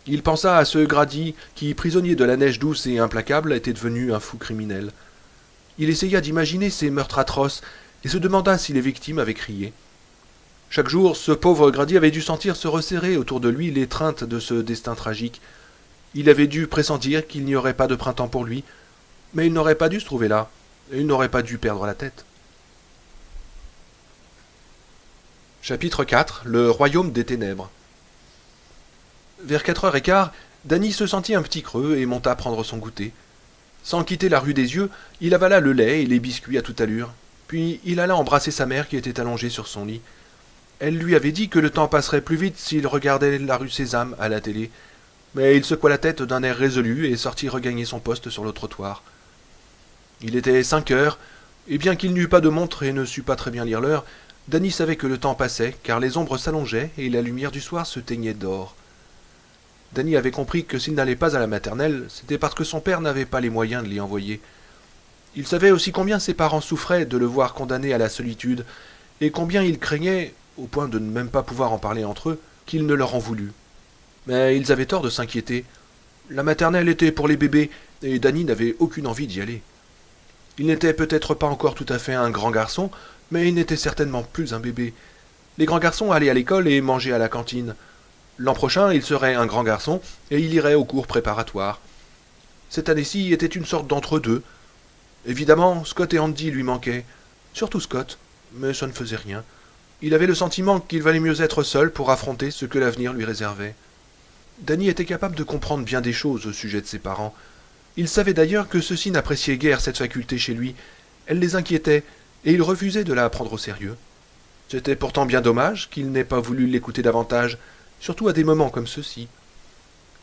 A: Il pensa à ce Grady qui, prisonnier de la neige douce et implacable, était devenu un fou criminel. Il essaya d'imaginer ces meurtres atroces et se demanda si les victimes avaient crié. Chaque jour, ce pauvre Grady avait dû sentir se resserrer autour de lui l'étreinte de ce destin tragique. Il avait dû pressentir qu'il n'y aurait pas de printemps pour lui, mais il n'aurait pas dû se trouver là, et il n'aurait pas dû perdre la tête. Chapitre 4. Le royaume des ténèbres. Vers 4h15, Danny se sentit un petit creux et monta prendre son goûter. Sans quitter la rue des Yeux, il avala le lait et les biscuits à toute allure, puis il alla embrasser sa mère qui était allongée sur son lit. Elle lui avait dit que le temps passerait plus vite s'il regardait la rue Sésame à la télé, mais il secoua la tête d'un air résolu et sortit regagner son poste sur le trottoir. Il était 5 heures, et bien qu'il n'eût pas de montre et ne sût pas très bien lire l'heure, Danny savait que le temps passait, car les ombres s'allongeaient et la lumière du soir se teignait d'or. Danny avait compris que s'il n'allait pas à la maternelle, c'était parce que son père n'avait pas les moyens de l'y envoyer. Il savait aussi combien ses parents souffraient de le voir condamné à la solitude, et combien ils craignaient, au point de ne même pas pouvoir en parler entre eux, qu'il ne leur en voulût. Mais ils avaient tort de s'inquiéter. La maternelle était pour les bébés, et Danny n'avait aucune envie d'y aller. Il n'était peut-être pas encore tout à fait un grand garçon, mais il n'était certainement plus un bébé. Les grands garçons allaient à l'école et mangeaient à la cantine. L'an prochain, il serait un grand garçon, et il irait aux cours préparatoires. Cette année-ci était une sorte d'entre-deux. Évidemment, Scott et Andy lui manquaient. Surtout Scott, mais ça ne faisait rien. Il avait le sentiment qu'il valait mieux être seul pour affronter ce que l'avenir lui réservait. Danny était capable de comprendre bien des choses au sujet de ses parents. Il savait d'ailleurs que ceux-ci n'appréciaient guère cette faculté chez lui. elle les inquiétait, et ils refusaient de la prendre au sérieux. C'était pourtant bien dommage qu'il n'ait pas voulu l'écouter davantage, surtout à des moments comme ceux-ci.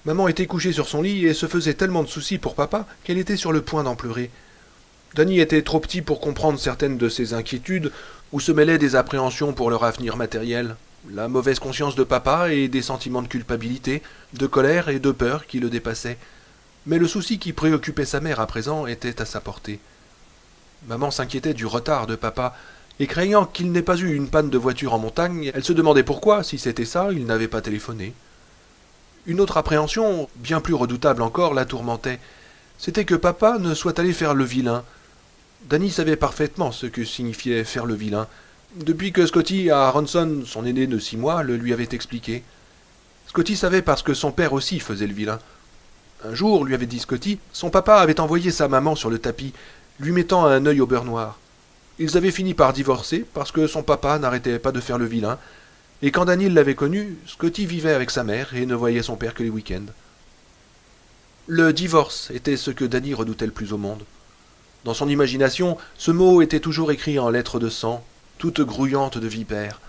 A: Maman était couchée sur son lit et se faisait tellement de soucis pour papa qu'elle était sur le point d'en pleurer. Danny était trop petit pour comprendre certaines de ses inquiétudes, où se mêlaient des appréhensions pour leur avenir matériel, la mauvaise conscience de papa et des sentiments de culpabilité, de colère et de peur qui le dépassaient. Mais le souci qui préoccupait sa mère à présent était à sa portée. Maman s'inquiétait du retard de papa, et craignant qu'il n'ait pas eu une panne de voiture en montagne, elle se demandait pourquoi, si c'était ça, il n'avait pas téléphoné. Une autre appréhension, bien plus redoutable encore, la tourmentait. C'était que papa ne soit allé faire le vilain. Danny savait parfaitement ce que signifiait faire le vilain, depuis que Scotty Aronson, son aîné de 6 mois, le lui avait expliqué. Scotty savait parce que son père aussi faisait le vilain. Un jour, lui avait dit Scotty, son papa avait envoyé sa maman sur le tapis, lui mettant un œil au beurre noir. Ils avaient fini par divorcer parce que son papa n'arrêtait pas de faire le vilain, et quand Danny l'avait connu, Scotty vivait avec sa mère et ne voyait son père que les week-ends. Le divorce était ce que Danny redoutait le plus au monde. Dans son imagination, ce mot était toujours écrit en lettres de sang, toutes grouillantes de vipères.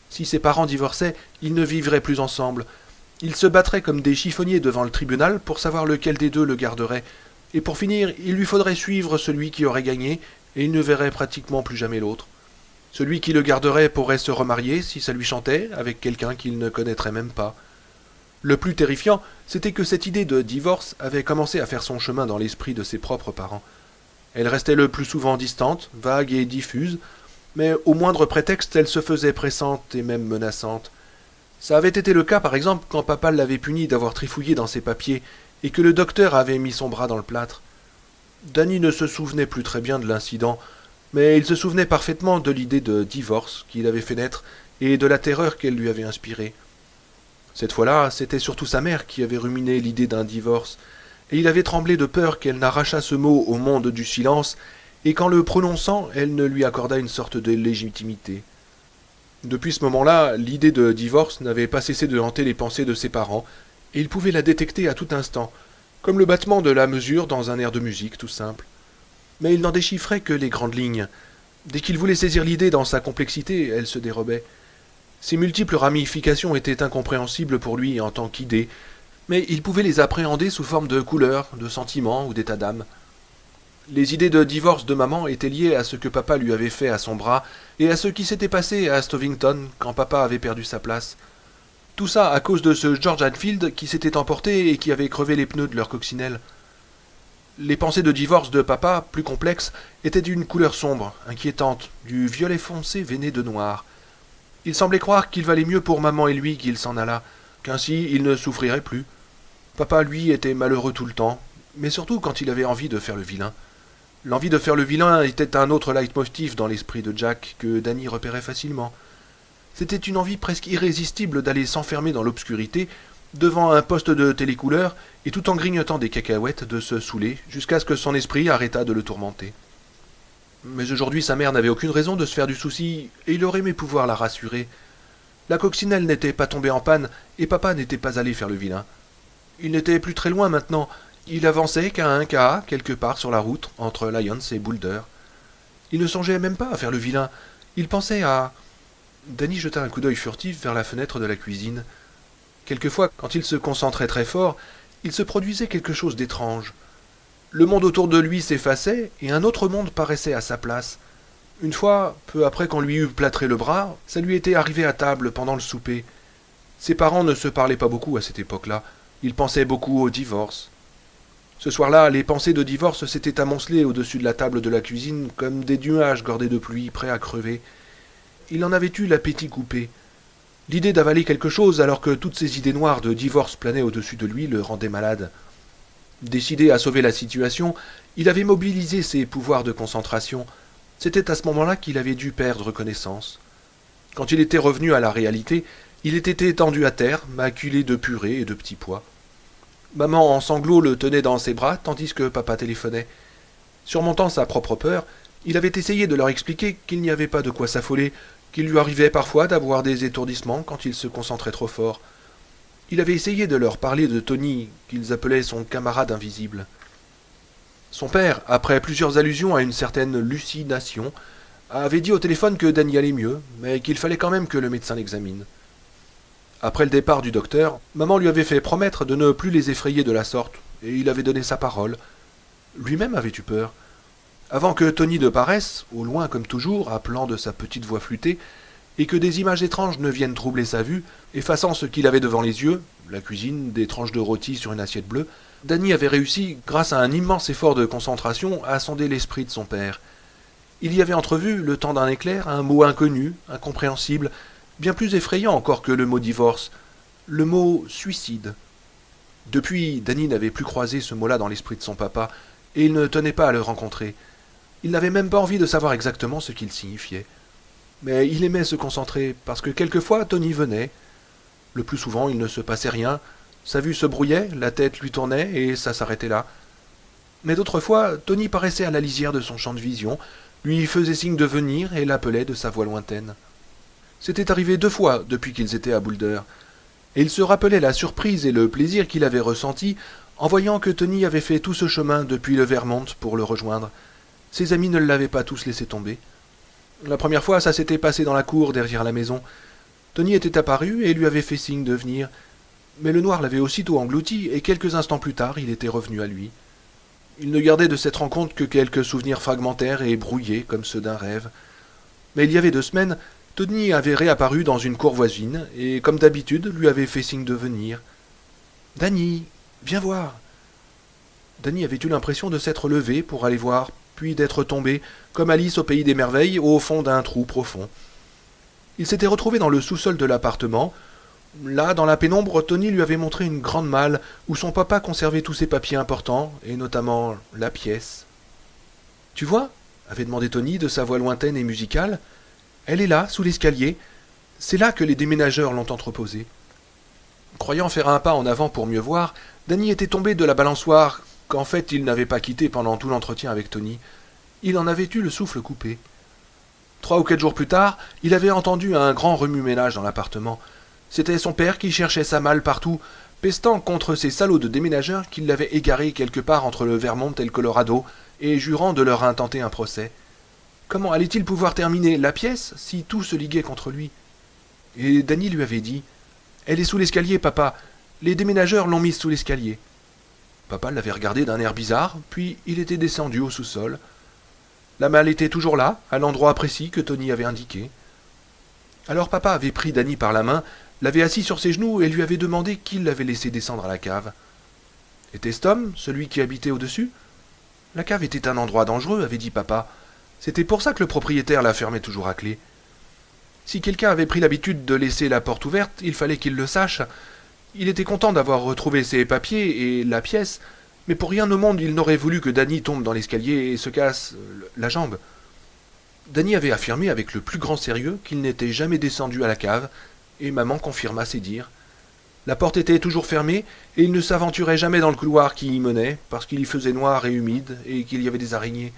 A: Si ses parents divorçaient, ils ne vivraient plus ensemble. Ils se battraient comme des chiffonniers devant le tribunal pour savoir lequel des deux le garderait, et pour finir, il lui faudrait suivre celui qui aurait gagné, et il ne verrait pratiquement plus jamais l'autre. Celui qui le garderait pourrait se remarier, si ça lui chantait, avec quelqu'un qu'il ne connaîtrait même pas. Le plus terrifiant, c'était que cette idée de divorce avait commencé à faire son chemin dans l'esprit de ses propres parents. Elle restait le plus souvent distante, vague et diffuse, mais au moindre prétexte, elle se faisait pressante et même menaçante. Ça avait été le cas, par exemple, quand papa l'avait puni d'avoir trifouillé dans ses papiers et que le docteur avait mis son bras dans le plâtre. Danny ne se souvenait plus très bien de l'incident, mais il se souvenait parfaitement de l'idée de divorce qu'il avait fait naître et de la terreur qu'elle lui avait inspirée. Cette fois-là, c'était surtout sa mère qui avait ruminé l'idée d'un divorce, et il avait tremblé de peur qu'elle n'arrachât ce mot au monde du silence, et qu'en le prononçant, elle ne lui accordât une sorte de légitimité. Depuis ce moment-là, l'idée de divorce n'avait pas cessé de hanter les pensées de ses parents, et il pouvait la détecter à tout instant, comme le battement de la mesure dans un air de musique tout simple. Mais il n'en déchiffrait que les grandes lignes. Dès qu'il voulait saisir l'idée dans sa complexité, elle se dérobait. Ses multiples ramifications étaient incompréhensibles pour lui en tant qu'idée, mais il pouvait les appréhender sous forme de couleurs, de sentiments ou d'états d'âme. Les idées de divorce de maman étaient liées à ce que papa lui avait fait à son bras et à ce qui s'était passé à Stovington quand papa avait perdu sa place. Tout ça à cause de ce George Hadfield qui s'était emporté et qui avait crevé les pneus de leur coccinelle. Les pensées de divorce de papa, plus complexes, étaient d'une couleur sombre, inquiétante, du violet foncé veiné de noir. Il semblait croire qu'il valait mieux pour maman et lui qu'il s'en allât, qu'ainsi il ne souffrirait plus. Papa, lui, était malheureux tout le temps, mais surtout quand il avait envie de faire le vilain. L'envie de faire le vilain était un autre leitmotiv dans l'esprit de Jack que Danny repérait facilement. C'était une envie presque irrésistible d'aller s'enfermer dans l'obscurité, devant un poste de télécouleur, et tout en grignotant des cacahuètes, de se saouler, jusqu'à ce que son esprit arrêtât de le tourmenter. Mais aujourd'hui sa mère n'avait aucune raison de se faire du souci, et il aurait aimé pouvoir la rassurer. La coccinelle n'était pas tombée en panne, et papa n'était pas allé faire le vilain. Il n'était plus très loin maintenant, il avançait qu'à un K, quelque part sur la route, entre Lyons et Boulder. Il ne songeait même pas à faire le vilain, il pensait à... Danny jeta un coup d'œil furtif vers la fenêtre de la cuisine. Quelquefois, quand il se concentrait très fort, il se produisait quelque chose d'étrange. Le monde autour de lui s'effaçait, et un autre monde paraissait à sa place. Une fois, peu après qu'on lui eut plâtré le bras, ça lui était arrivé à table pendant le souper. Ses parents ne se parlaient pas beaucoup à cette époque-là. Ils pensaient beaucoup au divorce. Ce soir-là, les pensées de divorce s'étaient amoncelées au-dessus de la table de la cuisine comme des nuages gordés de pluie, prêts à crever. Il en avait eu l'appétit coupé. L'idée d'avaler quelque chose alors que toutes ces idées noires de divorce planaient au-dessus de lui le rendait malade. Décidé à sauver la situation, il avait mobilisé ses pouvoirs de concentration. C'était à ce moment-là qu'il avait dû perdre connaissance. Quand il était revenu à la réalité, il était étendu à terre, maculé de purée et de petits pois. Maman en sanglots le tenait dans ses bras tandis que papa téléphonait. Surmontant sa propre peur, il avait essayé de leur expliquer qu'il n'y avait pas de quoi s'affoler, qu'il lui arrivait parfois d'avoir des étourdissements quand il se concentrait trop fort. Il avait essayé de leur parler de Tony, qu'ils appelaient son camarade invisible. Son père, après plusieurs allusions à une certaine lucidation, avait dit au téléphone que Danny allait mieux, mais qu'il fallait quand même que le médecin l'examine. Après le départ du docteur, maman lui avait fait promettre de ne plus les effrayer de la sorte, et il avait donné sa parole. Lui-même avait eu peur. Avant que Tony ne paraisse, au loin comme toujours, appelant de sa petite voix flûtée, et que des images étranges ne viennent troubler sa vue, effaçant ce qu'il avait devant les yeux, la cuisine, des tranches de rôti sur une assiette bleue, Danny avait réussi, grâce à un immense effort de concentration, à sonder l'esprit de son père. Il y avait entrevu, le temps d'un éclair, un mot inconnu, incompréhensible, bien plus effrayant encore que le mot divorce, le mot suicide. Depuis, Danny n'avait plus croisé ce mot-là dans l'esprit de son papa, et il ne tenait pas à le rencontrer. Il n'avait même pas envie de savoir exactement ce qu'il signifiait. Mais il aimait se concentrer, parce que quelquefois Tony venait. Le plus souvent, il ne se passait rien. Sa vue se brouillait, la tête lui tournait, et ça s'arrêtait là. Mais d'autres fois, Tony paraissait à la lisière de son champ de vision, lui faisait signe de venir et l'appelait de sa voix lointaine. C'était arrivé 2 fois depuis qu'ils étaient à Boulder, et il se rappelait la surprise et le plaisir qu'il avait ressenti en voyant que Tony avait fait tout ce chemin depuis le Vermont pour le rejoindre. Ses amis ne l'avaient pas tous laissé tomber. La première fois, ça s'était passé dans la cour derrière la maison. Tony était apparu et lui avait fait signe de venir. Mais le noir l'avait aussitôt englouti, et quelques instants plus tard, il était revenu à lui. Il ne gardait de cette rencontre que quelques souvenirs fragmentaires et brouillés, comme ceux d'un rêve. Mais il y avait 2 semaines, Tony avait réapparu dans une cour voisine, et comme d'habitude, lui avait fait signe de venir. « Danny, viens voir !» Danny avait eu l'impression de s'être levé pour aller voir, puis d'être tombé, comme Alice au pays des merveilles, au fond d'un trou profond. Il s'était retrouvé dans le sous-sol de l'appartement. Là, dans la pénombre, Tony lui avait montré une grande malle où son papa conservait tous ses papiers importants, et notamment la pièce. « Tu vois ?» avait demandé Tony de sa voix lointaine et musicale. « Elle est là, sous l'escalier. C'est là que les déménageurs l'ont entreposée. » Croyant faire un pas en avant pour mieux voir, Danny était tombé de la balançoire, qu'en fait il n'avait pas quitté pendant tout l'entretien avec Tony. Il en avait eu le souffle coupé. 3 ou 4 jours plus tard, il avait entendu un grand remue-ménage dans l'appartement. C'était son père qui cherchait sa malle partout, pestant contre ces salauds de déménageurs qui l'avaient égaré quelque part entre le Vermont et le Colorado, et jurant de leur intenter un procès. Comment allait-il pouvoir terminer la pièce si tout se liguait contre lui? Et Danny lui avait dit « Elle est sous l'escalier, papa. Les déménageurs l'ont mise sous l'escalier. » Papa l'avait regardé d'un air bizarre, puis il était descendu au sous-sol. La malle était toujours là, à l'endroit précis que Tony avait indiqué. Alors papa avait pris Danny par la main, l'avait assis sur ses genoux et lui avait demandé qui l'avait laissé descendre à la cave. Était-ce Tom, celui qui habitait au-dessus? La cave était un endroit dangereux, avait dit papa. C'était pour ça que le propriétaire la fermait toujours à clé. Si quelqu'un avait pris l'habitude de laisser la porte ouverte, il fallait qu'il le sache. Il était content d'avoir retrouvé ses papiers et la pièce, mais pour rien au monde il n'aurait voulu que Danny tombe dans l'escalier et se casse la jambe. Danny avait affirmé avec le plus grand sérieux qu'il n'était jamais descendu à la cave, et maman confirma ses dires. La porte était toujours fermée, et il ne s'aventurait jamais dans le couloir qui y menait, parce qu'il y faisait noir et humide, et qu'il y avait des araignées.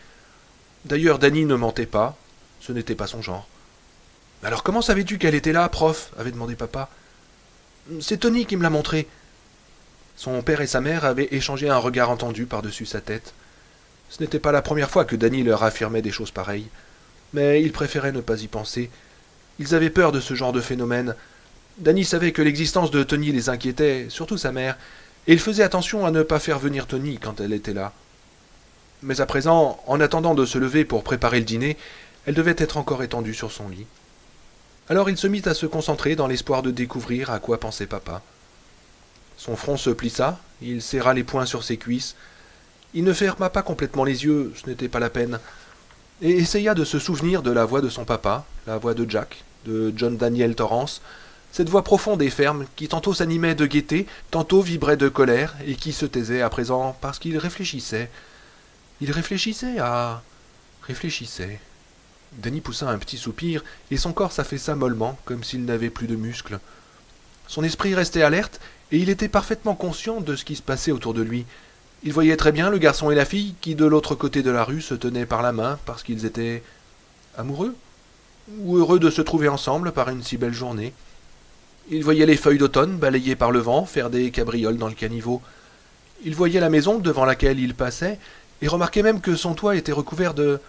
A: D'ailleurs, Danny ne mentait pas, ce n'était pas son genre. « Alors comment savais-tu qu'elle était là, prof ?» avait demandé papa. « C'est Tony qui me l'a montré. » Son père et sa mère avaient échangé un regard entendu par-dessus sa tête. Ce n'était pas la première fois que Danny leur affirmait des choses pareilles, mais ils préféraient ne pas y penser. Ils avaient peur de ce genre de phénomène. Danny savait que l'existence de Tony les inquiétait, surtout sa mère, et il faisait attention à ne pas faire venir Tony quand elle était là. Mais à présent, en attendant de se lever pour préparer le dîner, elle devait être encore étendue sur son lit. Alors il se mit à se concentrer dans l'espoir de découvrir à quoi pensait papa. Son front se plissa, il serra les poings sur ses cuisses. Il ne ferma pas complètement les yeux, ce n'était pas la peine, et essaya de se souvenir de la voix de son papa, la voix de Jack, de John Daniel Torrance, cette voix profonde et ferme qui tantôt s'animait de gaieté, tantôt vibrait de colère, et qui se taisait à présent parce qu'il réfléchissait. Il réfléchissait à... réfléchissait. Danny poussa un petit soupir, et son corps s'affaissa mollement, comme s'il n'avait plus de muscles. Son esprit restait alerte, et il était parfaitement conscient de ce qui se passait autour de lui. Il voyait très bien le garçon et la fille qui, de l'autre côté de la rue, se tenaient par la main parce qu'ils étaient amoureux, ou heureux de se trouver ensemble par une si belle journée. Il voyait les feuilles d'automne balayées par le vent faire des cabrioles dans le caniveau. Il voyait la maison devant laquelle il passait, Et remarquez même que son toit était recouvert de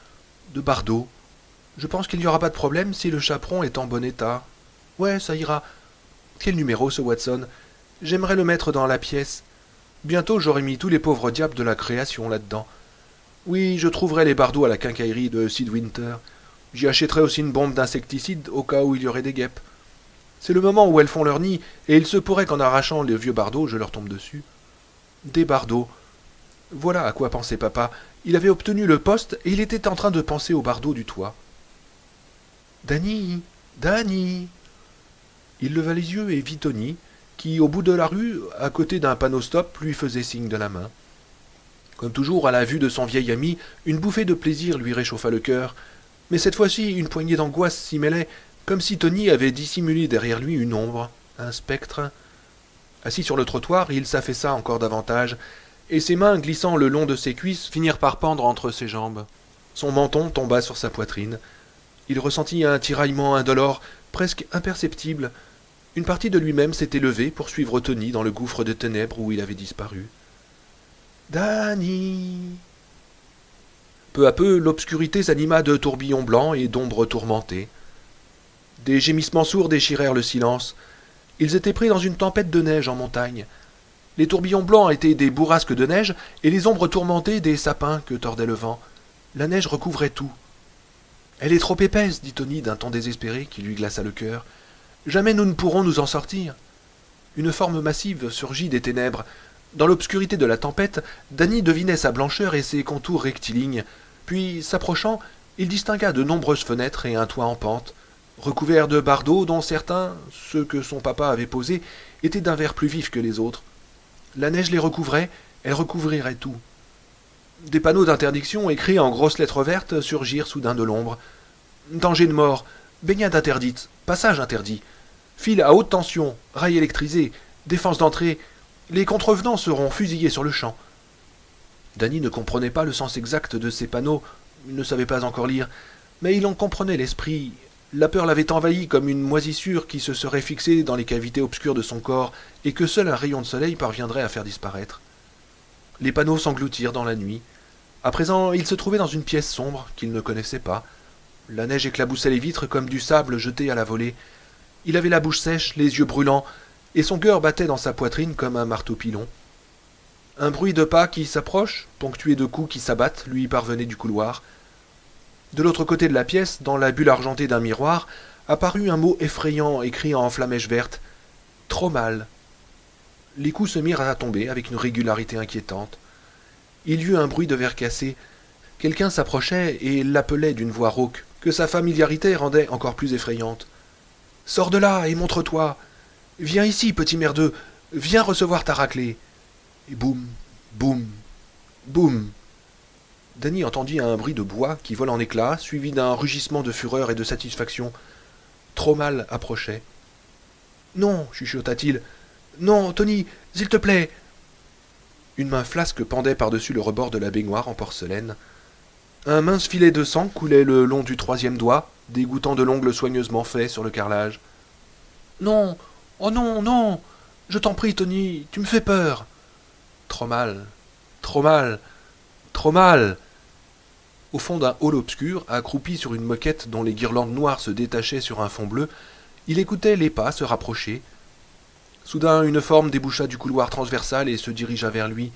A: bardeaux. Je pense qu'il n'y aura pas de problème si le chaperon est en bon état. Ouais, ça ira. Quel numéro, ce Watson? J'aimerais le mettre dans la pièce. Bientôt j'aurai mis tous les pauvres diables de la création là-dedans. Oui, je trouverai les bardeaux à la quincaillerie de Sid Winter. J'y achèterai aussi une bombe d'insecticide au cas où il y aurait des guêpes. C'est le moment où elles font leur nid, et il se pourrait qu'en arrachant les vieux bardeaux, je leur tombe dessus. Des bardeaux. Voilà à quoi pensait papa. Il avait obtenu le poste, et il était en train de penser aux bardeaux du toit. Danny, Danny. Il leva les yeux et vit Tony, qui, au bout de la rue, à côté d'un panneau stop, lui faisait signe de la main. Comme toujours, à la vue de son vieil ami, une bouffée de plaisir lui réchauffa le cœur, mais cette fois-ci, une poignée d'angoisse s'y mêlait, comme si Tony avait dissimulé derrière lui une ombre, un spectre. Assis sur le trottoir, il s'affaissa encore davantage, et ses mains, glissant le long de ses cuisses, finirent par pendre entre ses jambes. Son menton tomba sur sa poitrine. Il ressentit un tiraillement indolore, presque imperceptible. Une partie de lui-même s'était levée pour suivre Tony dans le gouffre de ténèbres où il avait disparu. Danny. Peu à peu, l'obscurité s'anima de tourbillons blancs et d'ombres tourmentées. Des gémissements sourds déchirèrent le silence. Ils étaient pris dans une tempête de neige en montagne. Les tourbillons blancs étaient des bourrasques de neige et les ombres tourmentées des sapins que tordait le vent. La neige recouvrait tout. « Elle est trop épaisse, dit Tony d'un ton désespéré qui lui glaça le cœur. Jamais nous ne pourrons nous en sortir. Une forme massive surgit des ténèbres. Dans l'obscurité de la tempête, Danny devinait sa blancheur et ses contours rectilignes. Puis, s'approchant, il distingua de nombreuses fenêtres et un toit en pente, recouverts de bardeaux dont certains, ceux que son papa avait posés, étaient d'un vert plus vif que les autres. La neige les recouvrait, elle recouvrirait tout. Des panneaux d'interdiction écrits en grosses lettres vertes surgirent soudain de l'ombre. Danger de mort, baignade interdite, passage interdit, fil à haute tension, rail électrisé, défense d'entrée, les contrevenants seront fusillés sur le champ. Danny ne comprenait pas le sens exact de ces panneaux, il ne savait pas encore lire, mais il en comprenait l'esprit. La peur l'avait envahi comme une moisissure qui se serait fixée dans les cavités obscures de son corps et que seul un rayon de soleil parviendrait à faire disparaître. Les panneaux s'engloutirent dans la nuit. À présent, il se trouvait dans une pièce sombre qu'il ne connaissait pas. La neige éclaboussait les vitres comme du sable jeté à la volée. Il avait la bouche sèche, les yeux brûlants, et son cœur battait dans sa poitrine comme un marteau-pilon. Un bruit de pas qui s'approche, ponctué de coups qui s'abattent, lui parvenait du couloir. De l'autre côté de la pièce, dans la bulle argentée d'un miroir, apparut un mot effrayant écrit en flamèche verte. « Trop mal ». Les coups se mirent à tomber avec une régularité inquiétante. Il y eut un bruit de verre cassé. Quelqu'un s'approchait et l'appelait d'une voix rauque, que sa familiarité rendait encore plus effrayante. « Sors de là et montre-toi. Viens ici, petit merdeux. Viens recevoir ta raclée. » Et boum, boum, boum. Danny entendit un bruit de bois qui vole en éclats, suivi d'un rugissement de fureur et de satisfaction. Trop mal approchait. « Non, chuchota-t-il. Non, Tony, s'il te plaît. » Une main flasque pendait par-dessus le rebord de la baignoire en porcelaine. Un mince filet de sang coulait le long du troisième doigt, dégoûtant de l'ongle soigneusement fait sur le carrelage. « Non, oh non, non. Je t'en prie, Tony, tu me fais peur. » Trop mal, trop mal, trop mal. Au fond d'un hall obscur, accroupi sur une moquette dont les guirlandes noires se détachaient sur un fond bleu, il écoutait les pas se rapprocher. Soudain, une forme déboucha du couloir transversal et se dirigea vers lui.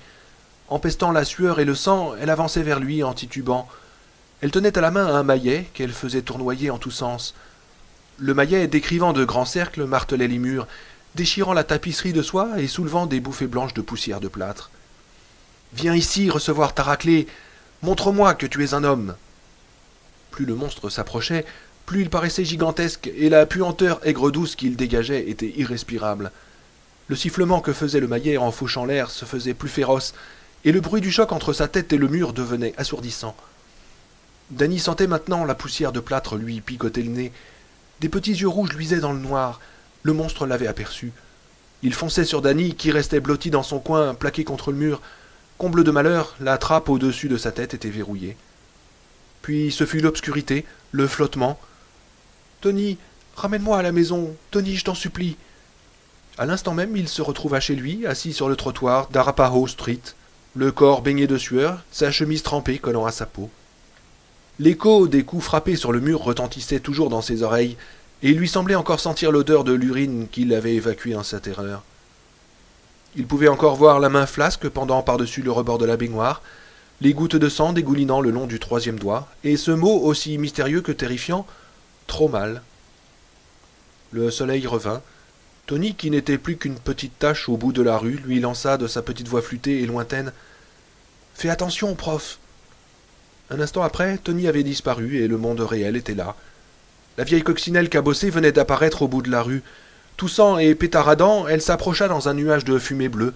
A: Empestant la sueur et le sang, elle avançait vers lui en titubant. Elle tenait à la main un maillet qu'elle faisait tournoyer en tous sens. Le maillet, décrivant de grands cercles, martelait les murs, déchirant la tapisserie de soie et soulevant des bouffées blanches de poussière de plâtre. « Viens ici recevoir ta raclée. Montre-moi que tu es un homme. » Plus le monstre s'approchait, plus il paraissait gigantesque, et la puanteur aigre-douce qu'il dégageait était irrespirable. Le sifflement que faisait le maillet en fauchant l'air se faisait plus féroce, et le bruit du choc entre sa tête et le mur devenait assourdissant. Danny sentait maintenant la poussière de plâtre lui picoter le nez. Des petits yeux rouges luisaient dans le noir. Le monstre l'avait aperçu. Il fonçait sur Danny, qui restait blotti dans son coin, plaqué contre le mur. Comble de malheur, la trappe au-dessus de sa tête était verrouillée. Puis ce fut l'obscurité, le flottement. « Tony, ramène-moi à la maison. Tony, je t'en supplie. » À l'instant même, il se retrouva chez lui, assis sur le trottoir d'Arapahoe Street. le corps baigné de sueur, sa chemise trempée collant à sa peau. L'écho des coups frappés sur le mur retentissait toujours dans ses oreilles, et il lui semblait encore sentir l'odeur de l'urine qu'il avait évacuée en sa terreur. Il pouvait encore voir la main flasque pendant par-dessus le rebord de la baignoire, les gouttes de sang dégoulinant le long du troisième doigt, et ce mot aussi mystérieux que terrifiant, trop mal. Le soleil revint. Tony, qui n'était plus qu'une petite tache au bout de la rue, lui lança de sa petite voix flûtée et lointaine « Fais attention, prof !» Un instant après, Tony avait disparu et le monde réel était là. La vieille coccinelle cabossée venait d'apparaître au bout de la rue. Toussant et pétaradant, elle s'approcha dans un nuage de fumée bleue.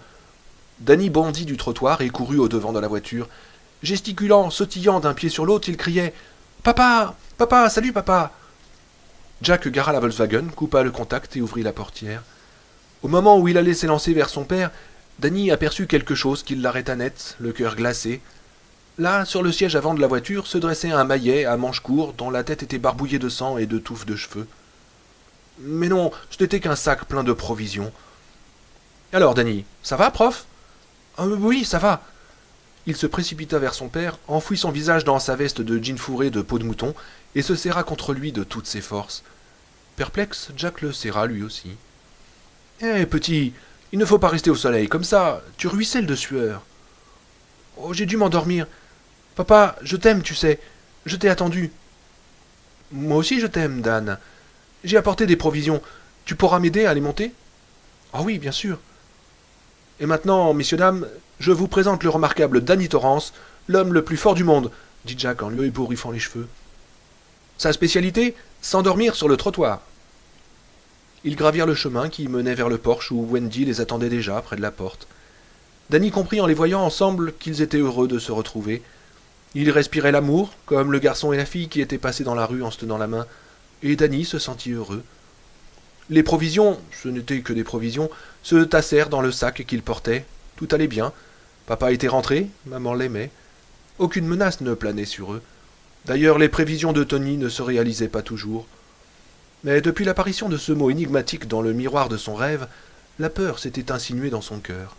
A: Danny bondit du trottoir et courut au-devant de la voiture. Gesticulant, sautillant d'un pied sur l'autre, il criait « Papa! Papa! Salut, papa !» Jack gara la Volkswagen, coupa le contact et ouvrit la portière. Au moment où il allait s'élancer vers son père, Danny aperçut quelque chose qui l'arrêta net, le cœur glacé. Là, sur le siège avant de la voiture, se dressait un maillet à manches courtes dont la tête était barbouillée de sang et de touffes de cheveux. Mais non, ce n'était qu'un sac plein de provisions. « Alors, Danny, ça va, prof ?»« Oui, ça va. » Il se précipita vers son père, enfouit son visage dans sa veste de jean fourré de peau de mouton et se serra contre lui de toutes ses forces. Perplexe, Jack le serra lui aussi. « Hé, petit, il ne faut pas rester au soleil comme ça, tu ruisselles de sueur. »« Oh, j'ai dû m'endormir. Papa, je t'aime, tu sais. Je t'ai attendu. »« Moi aussi je t'aime, Dan. J'ai apporté des provisions. Tu pourras m'aider à les monter ?»« Ah oui, bien sûr. »« Et maintenant, messieurs, dames, je vous présente le remarquable Danny Torrance, l'homme le plus fort du monde, dit Jack en lui ébouriffant les cheveux. Sa spécialité, s'endormir sur le trottoir. Ils gravirent le chemin qui menait vers le porche où Wendy les attendait déjà près de la porte. Danny comprit en les voyant ensemble qu'ils étaient heureux de se retrouver. Ils respiraient l'amour, comme le garçon et la fille qui étaient passés dans la rue en se tenant la main, et Danny se sentit heureux. Les provisions, ce n'étaient que des provisions, se tassèrent dans le sac qu'ils portaient. Tout allait bien. Papa était rentré, maman l'aimait. Aucune menace ne planait sur eux. D'ailleurs, les prévisions de Tony ne se réalisaient pas toujours. Mais depuis l'apparition de ce mot énigmatique dans le miroir de son rêve, la peur s'était insinuée dans son cœur.